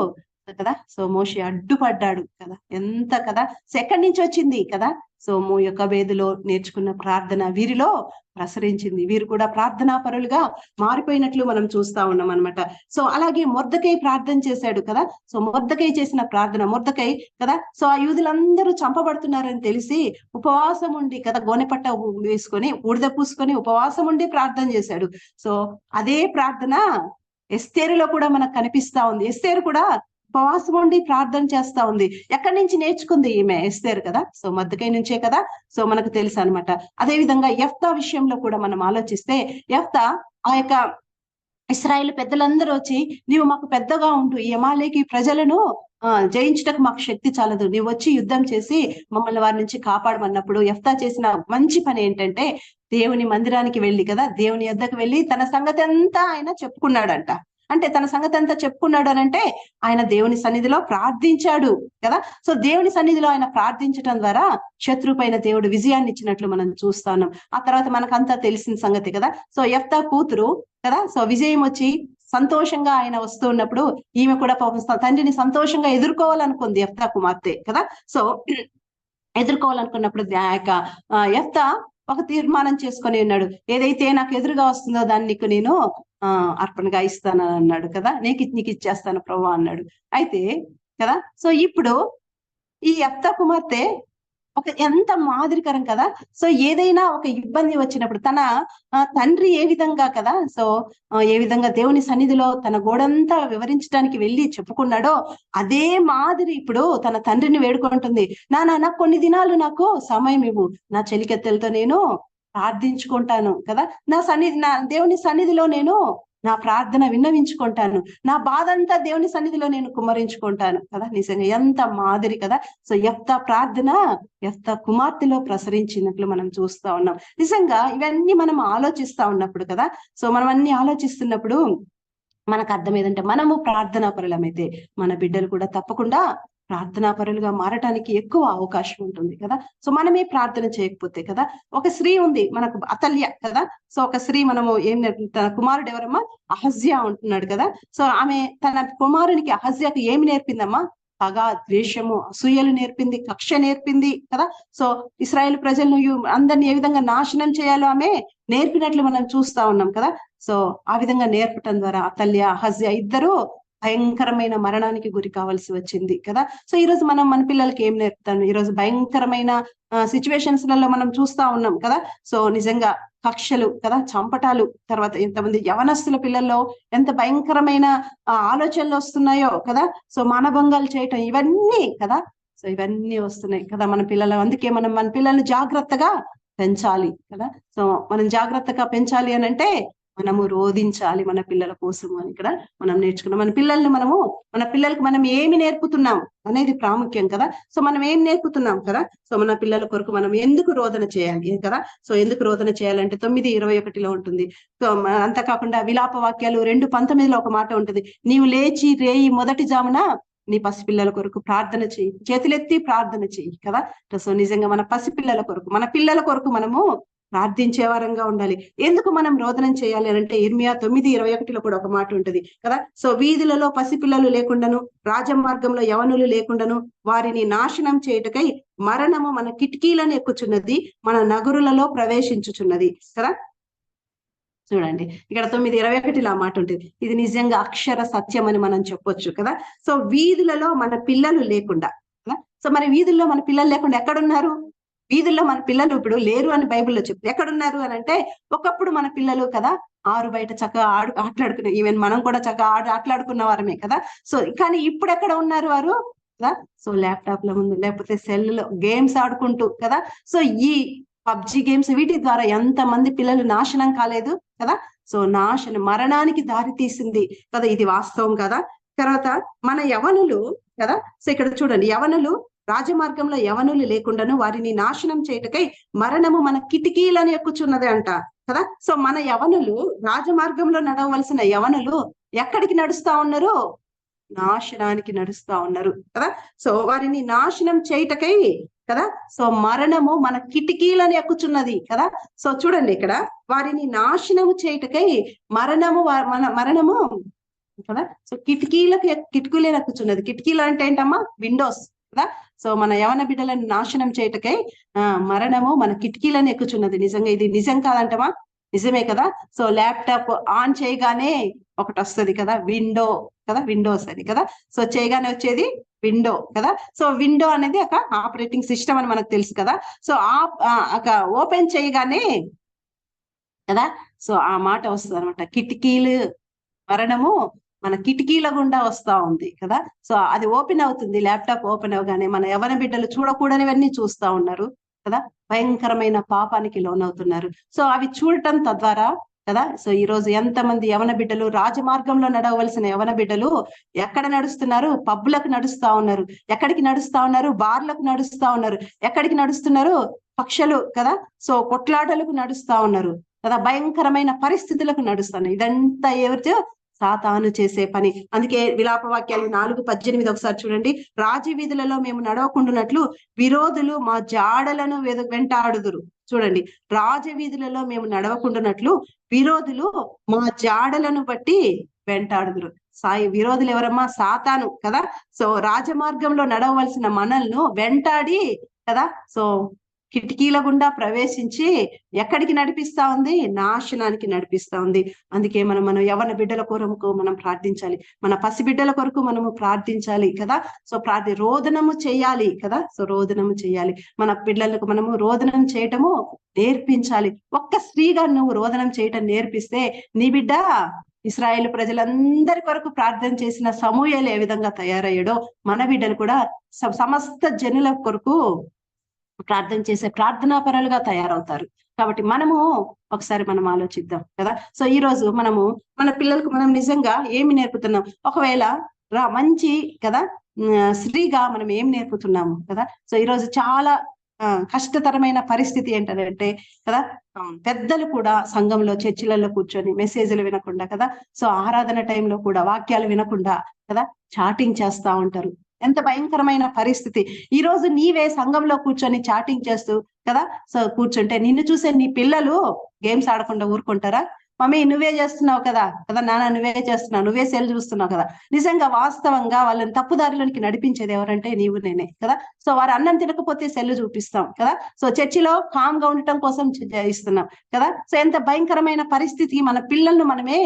కదా. సో మోషే అడ్డుపడ్డాడు కదా. ఎంత కదా. సో ఎక్కడి నుంచి వచ్చింది కదా. సో యొక్కబేదులో నేర్చుకున్న ప్రార్థన వీరిలో ప్రసరించింది. వీరు కూడా ప్రార్థనా పరులుగా మారిపోయినట్లు మనం చూస్తా ఉన్నాం అనమాట. సో అలాగే మొర్దెకై ప్రార్థన చేశాడు కదా. సో మొర్దెకై చేసిన ప్రార్థన, మొర్దెకై కదా. సో ఆ యూదులందరూ చంపబడుతున్నారని తెలిసి ఉపవాసం ఉండి కదా, గోనెపట్ట వేసుకొని బూడిద పూసుకొని ఉపవాసం ఉండి ప్రార్థన చేశాడు. సో అదే ప్రార్థన ఎస్తేరులో కూడా మనకు కనిపిస్తా ఉంది. ఎస్తేరు కూడా ఉపవాసం ఉండి ప్రార్థన చేస్తా ఉంది. ఎక్కడి నుంచి నేర్చుకుంది ఈమె? ఎస్తేరు కదా. సో మొర్దెకై నుంచే కదా. సో మనకు తెలుసు అనమాట. అదే విధంగా యెఫ్తా విషయంలో కూడా మనం ఆలోచిస్తే, యెఫ్తా ఆ యొక్క ఇశ్రాయేలు పెద్దలందరూ వచ్చి నీవు మాకు పెద్దగా ఉంటూ ఈ అమాలేకీ ప్రజలను జయించటకు మాకు శక్తి చాలదు, నీవు వచ్చి యుద్ధం చేసి మమ్మల్ని వారి నుంచి కాపాడమన్నప్పుడు యెఫ్తా చేసిన మంచి పని ఏంటంటే దేవుని మందిరానికి వెళ్ళి కదా, దేవుని యొద్దకు వెళ్ళి తన సంగతి అంతా ఆయన చెప్పుకున్నాడంట. అంటే తన సంగతి అంతా చెప్పుకున్నాడు అని అంటే ఆయన దేవుని సన్నిధిలో ప్రార్థించాడు కదా. సో దేవుని సన్నిధిలో ఆయన ప్రార్థించడం ద్వారా శత్రు పైన దేవుడు విజయాన్ని ఇచ్చినట్లు మనం చూస్తాం. ఆ తర్వాత మనకంతా తెలిసిన సంగతి కదా. సో యెఫ్తా కూతురు కదా. సో విజయం వచ్చి సంతోషంగా ఆయన వస్తున్నప్పుడు ఈమె కూడా తండ్రిని సంతోషంగా ఎదుర్కోవాలనుకుంది యెఫ్తా కుమార్తె కదా. సో ఎదుర్కోవాలనుకున్నప్పుడు యెఫ్తా ఒక తీర్మానం చేసుకొని ఉన్నాడు, ఏదైతే నాకు ఎదురుగా వస్తుందో దాన్ని నీకు నేను అర్పణగా ఇస్తానని అన్నాడు కదా. నీకు ఇచ్చేస్తాను ప్రభు అన్నాడు. అయితే కదా. సో ఇప్పుడు ఈ యెఫ్తా కుమార్తె ఎంత మాదిరికరం కదా. సో ఏదైనా ఒక ఇబ్బంది వచ్చినప్పుడు తన తండ్రి ఏ విధంగా కదా, సో ఏ విధంగా దేవుని సన్నిధిలో తన గోడంతా వివరించడానికి వెళ్ళి చెప్పుకున్నాడో అదే మాదిరి ఇప్పుడు తన తండ్రిని వేడుకుంటుంది. నాకు కొన్ని దినాలు నాకు సమయం ఇవ్వు, నా చెలికెత్తెలతో నేను ప్రార్థించుకుంటాను కదా, నా దేవుని సన్నిధిలో నేను నా ప్రార్థన విన్నవించుకుంటాను, నా బాధ అంతా దేవుని సన్నిధిలో నేను కుమ్మరించుకుంటాను కదా. నిజంగా ఎంత మాదిరి కదా. సో యెఫ్తా ప్రార్థన యెఫ్తా కుమార్తెలో ప్రసరించినట్లు మనం చూస్తా ఉన్నాం. నిజంగా ఇవన్నీ మనం ఆలోచిస్తా ఉన్నప్పుడు కదా, సో మనం అన్ని ఆలోచిస్తున్నప్పుడు మనకు అర్థం ఏదంటే, మనము ప్రార్థనా పరులమైతే మన బిడ్డలు కూడా తప్పకుండా ప్రార్థనా పరులుగా మారటానికి ఎక్కువ అవకాశం ఉంటుంది కదా. సో మనమే ప్రార్థన చేయకపోతే కదా, ఒక స్త్రీ ఉంది మనకు అతల్య కదా. సో ఒక స్త్రీ మనము తన కుమారుడు ఎవరమ్మా, అహజ్యా ఉంటున్నాడు కదా. సో ఆమె తన కుమారునికి అహజ్యాకు ఏమి నేర్పిందమ్మా, పగ, ద్వేషము, అసూయలు నేర్పింది, కక్ష నేర్పింది కదా. సో ఇశ్రాయేలు ప్రజలను అందరిని ఏ విధంగా నాశనం చేయాలో ఆమె నేర్పినట్లు మనం చూస్తా ఉన్నాం కదా. సో ఆ విధంగా నేర్పటం ద్వారా అతల్య, అహజ్యా ఇద్దరు భయంకరమైన మరణానికి గురి కావాల్సి వచ్చింది కదా. సో ఈ రోజు మనం మన పిల్లలకి ఏం నేర్పుతాను, ఈ రోజు భయంకరమైన సిచ్యువేషన్స్ లలో మనం చూస్తా ఉన్నాం కదా. సో నిజంగా కక్షలు కదా, చంపటాలు, తర్వాత ఎంతమంది యవనస్తుల పిల్లల్లో ఎంత భయంకరమైన ఆలోచనలు వస్తున్నాయో కదా. సో మానభంగాలు చేయటం ఇవన్నీ కదా. సో ఇవన్నీ వస్తున్నాయి కదా మన పిల్లలు. అందుకే మనం మన పిల్లల్ని జాగ్రత్తగా పెంచాలి కదా. సో మనం జాగ్రత్తగా పెంచాలి అని అంటే మనము రోధించాలి మన పిల్లల కోసం అని ఇక్కడ మనం నేర్చుకున్నాం. మన పిల్లలకి మనం ఏమి నేర్పుతున్నాం అనేది ప్రాముఖ్యం కదా. సో మనం ఏం నేర్పుతున్నాం కదా. సో మన పిల్లల కొరకు మనం ఎందుకు రోదన చేయాలి కదా. సో ఎందుకు రోదన చేయాలంటే 9:21 ఉంటుంది. సో అంతేకాకుండా విలాప వాక్యాలు 2:19 ఒక మాట ఉంటుంది, నీవు లేచి రేయి మొదటి జామున నీ పసిపిల్లల కొరకు ప్రార్థన చెయ్యి, చేతులెత్తి ప్రార్థన చెయ్యి కదా. సో నిజంగా మన పసిపిల్లల కొరకు, మన పిల్లల కొరకు మనము ప్రార్థించే వారంగా ఉండాలి. ఎందుకు మనం రోదనం చేయాలి అని అంటే, ఇర్మియా 9:21 కూడా ఒక మాట ఉంటది కదా. సో వీధులలో పసిపిల్లలు లేకుండాను, రాజమార్గంలో యవనులు లేకుండాను వారిని నాశనం చేయుటకై మరణము మన కిటికీలను ఎక్కుచున్నది, మన నగరులలో ప్రవేశించుచున్నది కదా. చూడండి ఇక్కడ 9:21 ఆ మాట ఉంటుంది. ఇది నిజంగా అక్షర సత్యం అని మనం చెప్పొచ్చు కదా. సో వీధులలో మన పిల్లలు లేకుండా కదా. సో మరి వీధుల్లో మన పిల్లలు లేకుండా ఎక్కడున్నారు? వీధుల్లో మన పిల్లలు ఇప్పుడు లేరు అని బైబిల్లో చెప్తుంది. ఎక్కడున్నారు అని అంటే, ఒకప్పుడు మన పిల్లలు కదా ఆరు బయట చక్కగా ఆటలాడుకునే, ఈవెన్ మనం కూడా చక్కగా ఆటలాడుకున్న వారమే కదా. సో కానీ ఇప్పుడు ఎక్కడ ఉన్నారు వారు కదా. సో ల్యాప్టాప్ లో ముందు, లేకపోతే సెల్లో గేమ్స్ ఆడుకుంటూ కదా. సో ఈ పబ్జి గేమ్స్ వీటి ద్వారా ఎంత మంది పిల్లలు నాశనం కాలేదు కదా. సో మరణానికి దారి తీసింది కదా, ఇది వాస్తవం కదా. తర్వాత మన యవనులు కదా. సో ఇక్కడ చూడండి, యవనులు రాజమార్గంలో యవనులు లేకుండాను వారిని నాశనం చేయటకై మరణము మన కిటికీలను ఎక్కుచున్నది అంట కదా. సో మన యవనులు రాజమార్గంలో నడవలసిన యవనులు ఎక్కడికి నడుస్తా ఉన్నారు? నాశనానికి నడుస్తా ఉన్నారు కదా. సో వారిని నాశనం చేయటకై కదా. సో మరణము మన కిటికీలను ఎక్కుచున్నది కదా. సో చూడండి ఇక్కడ, వారిని నాశనము చేయటకై మరణము కదా. సో కిటికీలను ఎక్కుచున్నది. కిటికీలు అంటే ఏంటమ్మా? విండోస్ కదా. సో మన యవన బిడ్డలను నాశనం చేయటకై మరణము మన కిటికీలను ఎక్కుచున్నది. నిజంగా ఇది నిజం కాదంటమా? నిజమే కదా. సో ల్యాప్టాప్ ఆన్ చేయగానే ఒకటి వస్తుంది కదా, విండో కదా, విండోస్ అని కదా. సో చేయగానే వచ్చేది విండో కదా. సో విండో అనేది ఒక ఆపరేటింగ్ సిస్టమ్ అని మనకు తెలుసు కదా. సో ఓపెన్ చేయగానే కదా, సో ఆ మాట వస్తుంది అనమాట, కిటికీలు, మరణము మన కిటికీల గుండా వస్తా ఉంది కదా. సో అది ఓపెన్ అవుతుంది, ల్యాప్టాప్ ఓపెన్ అవగానే మన యవన బిడ్డలు చూడకూడనివన్నీ చూస్తా ఉన్నారు కదా, భయంకరమైన పాపానికి లోనవుతున్నారు. సో అవి చూడటం తద్వారా కదా. సో ఈ రోజు ఎంతమంది యవన బిడ్డలు రాజమార్గంలో నడవలసిన యవన బిడ్డలు ఎక్కడ నడుస్తున్నారు? పబ్బులకు నడుస్తా ఉన్నారు. ఎక్కడికి నడుస్తా ఉన్నారు? బార్లకు నడుస్తా ఉన్నారు. ఎక్కడికి నడుస్తున్నారు? కక్షలు కదా. సో కొట్లాటలకు నడుస్తా ఉన్నారు కదా, భయంకరమైన పరిస్థితులకు నడుస్తున్నారు. ఇదంతా ఎవరితో? సాతాను చేసే పని. అందుకే విలాప వాక్యాలు 4:18 ఒకసారి చూడండి, రాజవీధులలో మేము నడవకుండానట్లు విరోధులు మా జాడలను వెంటాడుదురు. చూడండి, రాజవీధులలో మేము నడవకుండానట్లు విరోధులు మా జాడలను బట్టి వెంటాడుదురు. విరోధులు ఎవరమ్మా? సాతాను కదా. సో రాజమార్గంలో నడవలసిన మనల్ని వెంటాడి కదా. సో కిటికీల గుండా ప్రవేశించి ఎక్కడికి నడిపిస్తా ఉంది? నాశనానికి నడిపిస్తా ఉంది. అందుకే మనం యవ్వన బిడ్డల కొరకు మనం ప్రార్థించాలి, మన పసి బిడ్డల కొరకు మనము ప్రార్థించాలి కదా. సో రోదనము చేయాలి కదా. సో రోదనము చేయాలి, మన పిల్లలకు మనము రోదనం చేయటము నేర్పించాలి. ఒక్క స్త్రీగా నువ్వు రోదనం చేయటం నేర్పిస్తే నీ బిడ్డ ఇశ్రాయేలు ప్రజలందరి కొరకు ప్రార్థన చేసిన సమూయేలు ఏ విధంగా తయారయ్యాడో మన బిడ్డలు కూడా సమస్త జనుల కొరకు ప్రార్థన చేసే ప్రార్థనా పరులుగా తయారవుతారు. కాబట్టి మనము ఒకసారి మనం ఆలోచిద్దాం కదా. సో ఈ రోజు మనము మన పిల్లలకు మనం నిజంగా ఏమి నేర్పుతున్నాం? ఒకవేళ మంచి కదా స్త్రీగా మనం ఏం నేర్పుతున్నాము కదా. సో ఈ రోజు చాలా కష్టతరమైన పరిస్థితి ఏంటంటే కదా, పెద్దలు కూడా సంఘంలో చర్చిలలో కూర్చొని మెసేజ్లు వినకుండా కదా, సో ఆరాధన టైంలో కూడా వాక్యాలు వినకుండా కదా చాటింగ్ చేస్తా ఉంటారు. ఎంత భయంకరమైన పరిస్థితి. ఈ రోజు నీవే సంఘంలో కూర్చొని చాటింగ్ చేస్తూ కదా సో కూర్చుంటే నిన్ను చూసే నీ పిల్లలు గేమ్స్ ఆడకుండా ఊరుకుంటారా? మమ్మీ నువ్వే చేస్తున్నావు కదా, నాన్న నువ్వే చేస్తున్నావు, నువ్వే సెల్ చూస్తున్నావు కదా. నిజంగా వాస్తవంగా వాళ్ళని తప్పుదారిలోనికి నడిపించేది ఎవరంటే నీవు నేనే కదా. సో వారు అన్నం తినకపోతే సెల్ చూపిస్తాం కదా. సో చర్చిలో కామ్ గా ఉండటం కోసం ఇస్తున్నాం కదా. సో ఎంత భయంకరమైన పరిస్థితికి మన పిల్లలను మనమే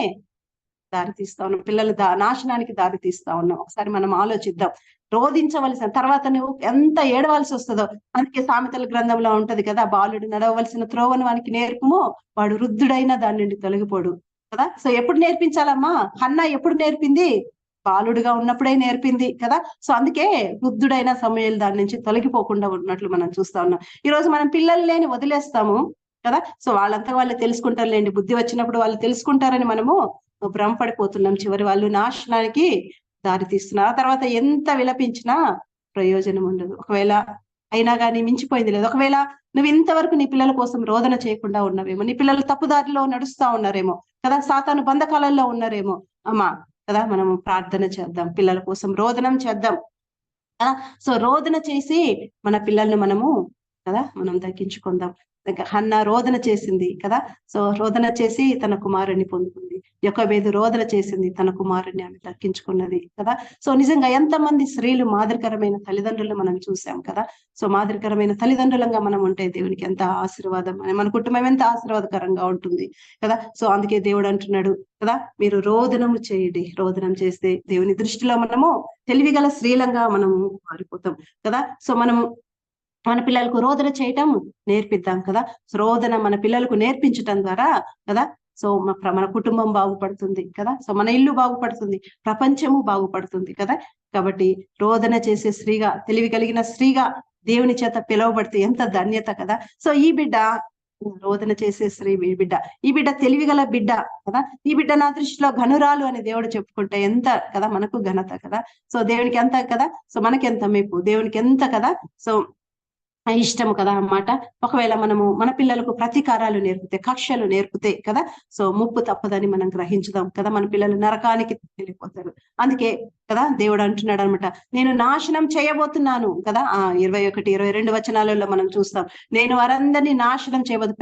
దారి తీస్తా ఉన్నాం, పిల్లలు నాశనానికి దారి తీస్తా ఉన్నాం. ఒకసారి మనం ఆలోచిద్దాం. రోధించవలసిన తర్వాత నువ్వు ఎంత ఏడవలసి వస్తుందో. అందుకే సామెతల గ్రంథంలో ఉంటది కదా, బాలుడు నడవలసిన త్రోవను వానికి నేర్పుము, వాడు వృద్ధుడైన దాని నుండి తొలగిపోడు కదా. సో ఎప్పుడు నేర్పించాలమ్మా? హన్నా ఎప్పుడు నేర్పింది? బాలుడుగా ఉన్నప్పుడే నేర్పింది కదా. సో అందుకే వృద్ధుడైన సమూయేలు దాని నుంచి తొలగిపోకుండా ఉన్నట్లు మనం చూస్తా ఉన్నాం. ఈ రోజు మనం పిల్లలు లేని వదిలేస్తాము కదా. సో వాళ్ళంతా వాళ్ళు తెలుసుకుంటారులేండి, బుద్ధి వచ్చినప్పుడు వాళ్ళు తెలుసుకుంటారని మనము భ్రమపడిపోతున్నాం. చివరి వాళ్ళు నాశనానికి దారి తీస్తున్నారు. ఆ తర్వాత ఎంత విలపించినా ప్రయోజనం ఉండదు. ఒకవేళ అయినా కానీ మించిపోయింది లేదు. ఒకవేళ నువ్వు ఇంతవరకు నీ పిల్లల కోసం రోదన చేయకుండా ఉన్నావేమో, నీ పిల్లలు తప్పుదారిలో నడుస్తా ఉన్నారేమో కదా, సాతాను బంధకాలలో ఉన్నారేమో అమ్మా కదా. మనము ప్రార్థన చేద్దాం, పిల్లల కోసం రోదనం చేద్దాం కదా. సో రోదన చేసి మన పిల్లల్ని మనము కదా మనం దక్కించుకుందాం. హన్నా రోదన చేసింది కదా. సో రోదన చేసి తన కుమారుని పొందుకుంది. యొకోబేదు రోదన చేసింది, తన కుమారుని ఆమె దక్కించుకున్నది కదా. సో నిజంగా ఎంతమంది స్త్రీలు మాదిరికరమైన తల్లిదండ్రులు మనం చూసాం కదా. సో మాదిరికరమైన తల్లిదండ్రులంగా మనం ఉంటే దేవునికి ఎంత ఆశీర్వాదం, మన కుటుంబం ఎంత ఆశీర్వాదకరంగా ఉంటుంది కదా. సో అందుకే దేవుడు అంటున్నాడు కదా, మీరు రోదనము చేయండి. రోదనం చేస్తే దేవుని దృష్టిలో మనము తెలివిగల స్త్రీలంగా మనము మారిపోతాం కదా. సో మనము మన పిల్లలకు రోదన చేయటం నేర్పిద్దాం కదా. రోదన మన పిల్లలకు నేర్పించటం ద్వారా కదా సో మన కుటుంబం బాగుపడుతుంది కదా. సో మన ఇల్లు బాగుపడుతుంది, ప్రపంచము బాగుపడుతుంది కదా. కాబట్టి రోదన చేసే స్త్రీగా, తెలివి కలిగిన స్త్రీగా దేవుని చేత పిలువబడితే ఎంత ధన్యత కదా. సో ఈ బిడ్డ రోదన చేసే స్త్రీ, ఈ బిడ్డ తెలివిగల బిడ్డ కదా. ఈ బిడ్డ నా దృష్టిలో ఘనురాలు అని దేవుడు చెప్పుకుంటే ఎంత కదా మనకు ఘనత కదా. సో దేవునికి ఎంత కదా, సో మనకి ఎంత మెప్పు, దేవునికి ఎంత కదా సో ఇష్టము కదా అన్నమాట. ఒకవేళ మనము మన పిల్లలకు ప్రతీకారాలు నేర్పితే, కక్షలు నేర్పితే కదా సో ముప్పు తప్పదని మనం గ్రహించుదాం కదా. మన పిల్లలు నరకానికి వెళ్ళిపోతారు. అందుకే కదా దేవుడు అంటున్నాడు అనమాట, నేను నాశనం చేయబోతున్నాను కదా. 21, 22 వచనాలలో మనం చూస్తాం, నేను వారందరినీ నాశనం చేయబోతు,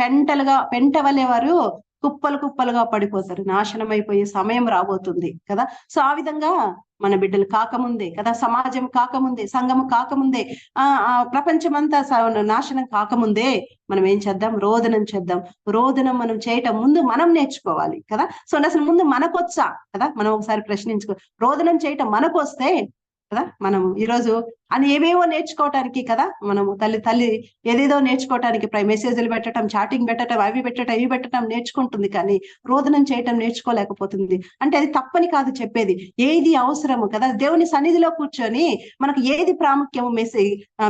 పెంట వలె వారు కుప్పలు కుప్పలుగా పడిపోతారు, నాశనం అయిపోయే సమయం రాబోతుంది కదా. సో ఆ విధంగా మన బిడ్డలు కాకముందే కదా, సమాజం కాకముందే, సంఘము కాకముందే, ప్రపంచం అంతా నాశనం కాకముందే మనం ఏం చేద్దాం? రోదనం చేద్దాం. రోదనం మనం చేయటం ముందు మనం నేర్చుకోవాలి కదా. సో అసలు ముందు మనకొచ్చా కదా, మనం ఒకసారి ప్రశ్నించుకో. రోదనం చేయటం మనకొస్తే కదా మనం ఈరోజు అని ఏవేవో నేర్చుకోవటానికి కదా, మనము తల్లి ఏదేదో నేర్చుకోవటానికి మెసేజ్లు పెట్టడం, చాటింగ్ పెట్టడం, అవి పెట్టడం, ఇవి పెట్టడం నేర్చుకుంటుంది, కానీ రోదనం చేయటం నేర్చుకోలేకపోతుంది. అంటే అది తప్పని కాదు చెప్పేది, ఏది అవసరము కదా. దేవుని సన్నిధిలో కూర్చొని మనకు ఏది ప్రాముఖ్యము?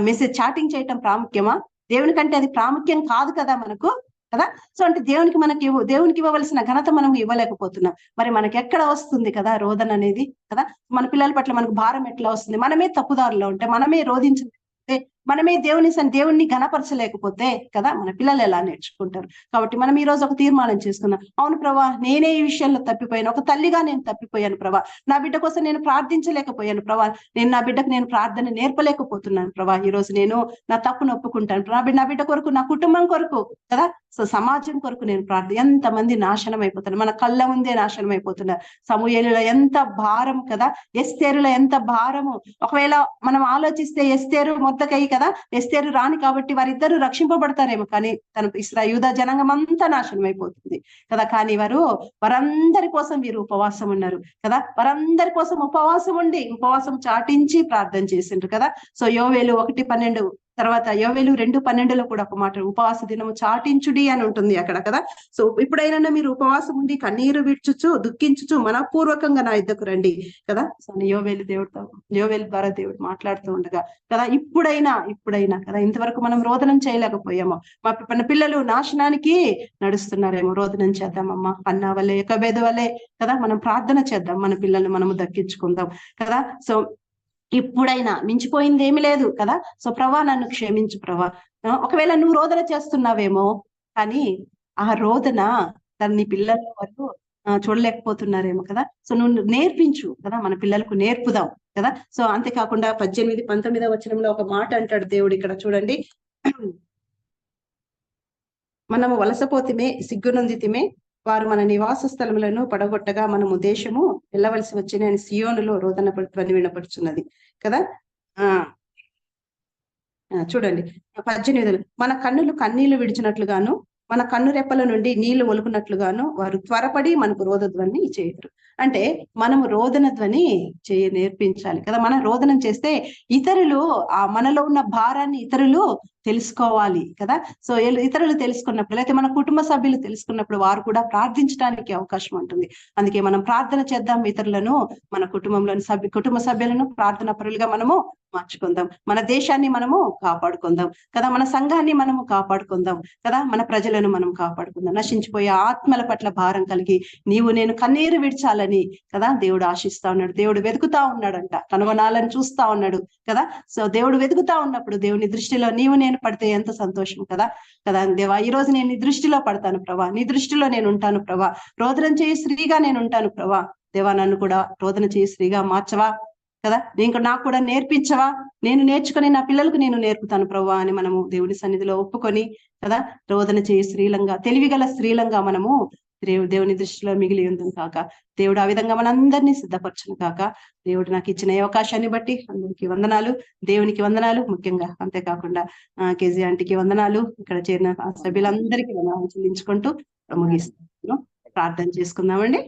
మెసేజ్ చాటింగ్ చేయటం ప్రాముఖ్యమా? దేవుని కంటే అది ప్రాముఖ్యం కాదు కదా మనకు కదా. సో అంటే దేవునికి ఇవ్వవలసిన ఘనత మనం ఇవ్వలేకపోతున్నాం. మరి మనకి ఎక్కడ వస్తుంది కదా రోదన అనేది కదా. మన పిల్లల పట్ల మనకు భారం ఎట్లా వస్తుంది? మనమే తప్పుదారులో ఉంటే, మనమే రోధించలేకపోతే, మనమే దేవుణ్ణి ఘనపరచలేకపోతే కదా మన పిల్లలు ఎలా నేర్చుకుంటారు? కాబట్టి మనం ఈ రోజు ఒక తీర్మానం చేసుకున్నాం, అవును ప్రభా నేనే ఈ విషయంలో తప్పిపోయాను, ఒక తల్లిగా నేను తప్పిపోయాను ప్రభా, నా బిడ్డ కోసం నేను ప్రార్థించలేకపోయాను ప్రభా, నా బిడ్డకు నేను ప్రార్థన నేర్పలేకపోతున్నాను ప్రభా. ఈ రోజు నేను నా తప్పును ఒప్పుకుంటాను. నా బిడ్డ కొరకు, నా కుటుంబం కొరకు కదా, సో సమాజం కొరకు నేను ఎంతమంది నాశనం అయిపోతున్నారు, మన కళ్ళ ముందే నాశనం అయిపోతున్నారు. సమూయేలులో ఎంత భారం కదా, ఎస్తేరులో ఎంత భారము. ఒకవేళ మనం ఆలోచిస్తే ఎస్తేరు మొర్దెకై కదా, ఎస్తేరు రాని కాబట్టి వారిద్దరు రక్షింపబడతారేమో, కానీ తన యూదా జనాంగం అంతా నాశనం అయిపోతుంది కదా. కానీ వారందరి కోసం వీరు ఉపవాసం ఉన్నారు కదా. వారందరి కోసం ఉపవాసం ఉండి ఉపవాసం చాటించి ప్రార్థన చేసిండ్రు కదా. సో యోవేలు 1:12 తర్వాత యోవేలు 2:12 కూడా ఒక మాట, ఉపవాస దినము చాటించుడి అని ఉంటుంది అక్కడ కదా. సో ఇప్పుడైనా మీరు ఉపవాసం ఉండి కన్నీరు విడ్చుచు దుఃఖించుచు మనపూర్వకంగా నా యుద్ధకు రండి కదా. సో యోవేలు ద్వారా దేవుడు మాట్లాడుతూ ఉండగా కదా, ఇప్పుడైనా కదా, ఇంతవరకు మనం రోదనం చేయలేకపోయాము. మన పిల్లలు నాశనానికి నడుస్తున్నారేమో, రోదనం చేద్దామమ్మా, అన్నా వల్లే యొకోబేదు వల్లే కదా, మనం ప్రార్థన చేద్దాం, మన పిల్లల్ని మనము దక్కించుకుందాం కదా. సో ఇప్పుడైనా మించిపోయింది ఏమి లేదు కదా. సో ప్రభా నన్ను క్షమించు ప్రభా. ఒకవేళ నువ్వు రోదన చేస్తున్నావేమో, కానీ ఆ రోదన నీ పిల్లల వరకు చూడలేకపోతున్నారేమో కదా. సో నువ్వు నేర్పించు కదా, మన పిల్లలకు నేర్పుదాం కదా. సో అంతేకాకుండా 18-19 వచనంలో ఒక మాట అంటాడు దేవుడు ఇక్కడ చూడండి, మనము వలసపోతిమే సిగ్గునందితిమే, వారు మన నివాస స్థలములను పడగొట్టగా మనము దేశము వెళ్ళవలసి వచ్చిన అని సియోనులో రోదన ధ్వని వినపడుచున్నది కదా. చూడండి 18 మన కన్నులు కన్నీళ్లు విడిచినట్లుగాను మన కన్ను రెప్పల నుండి నీళ్లు ఒలుకున్నట్లుగాను వారు త్వరపడి మనకు రోద ధ్వని చేయరు. అంటే మనము రోదన ధ్వని నేర్పించాలి కదా. మనం రోదనం చేస్తే ఇతరులు మనలో ఉన్న భారాన్ని ఇతరులు తెలుసుకోవాలి కదా. సో ఇతరులు తెలుసుకున్నప్పుడు, లేకపోతే మన కుటుంబ సభ్యులు తెలుసుకున్నప్పుడు వారు కూడా ప్రార్థించడానికి అవకాశం ఉంటుంది. అందుకే మనం ప్రార్థన చేద్దాం, ఇతరులను మన కుటుంబ సభ్యులను ప్రార్థన పరులుగా మనము మార్చుకుందాం, మన దేశాన్ని మనము కాపాడుకుందాం కదా, మన సంఘాన్ని మనము కాపాడుకుందాం కదా, మన ప్రజలను మనం కాపాడుకుందాం. నశించిపోయే ఆత్మల పట్ల భారం కలిగి నీవు నేను కన్నీరు విడిచాలని కదా దేవుడు ఆశిస్తా ఉన్నాడు. దేవుడు వెతుకుతా ఉన్నాడంట, కనుగొనాలని చూస్తా ఉన్నాడు కదా. సో దేవుడు వెతుకుతా ఉన్నప్పుడు దేవుని దృష్టిలో నీవు నేను పడితే ఎంత సంతోషం కదా. దేవా ఈ రోజు నేను నీ దృష్టిలో పడతాను ప్రభా, నీ దృష్టిలో నేను ఉంటాను ప్రభా, రోదన చేయి స్త్రీగా నేను ఉంటాను ప్రభా. దేవా నన్ను కూడా రోదన చేయి స్త్రీగా మార్చవా కదా, నాకు కూడా నేర్పించవా, నేను నేర్చుకొని నా పిల్లలకు నేను నేర్పుతాను ప్రభా అని మనము దేవుని సన్నిధిలో ఒప్పుకొని కదా రోదన చేయి స్త్రీలంగా, తెలివిగల స్త్రీలంగా మనము దేవుని దృష్టిలో మిగిలి ఉంది కాక. దేవుడు ఆ విధంగా మనందరినీ సిద్ధపరచును కాక. దేవుడు నాకు ఇచ్చిన అవకాశాన్ని బట్టి అందరికీ వందనాలు, దేవునికి వందనాలు, ముఖ్యంగా అంతేకాకుండా కేజీ ఆంటీకి వందనాలు, ఇక్కడ చేరిన సభ్యులందరికీ వందనాలు చెల్లించుకుంటూ ముగిస్తున్నాను. ప్రార్థన చేసుకుందామండి.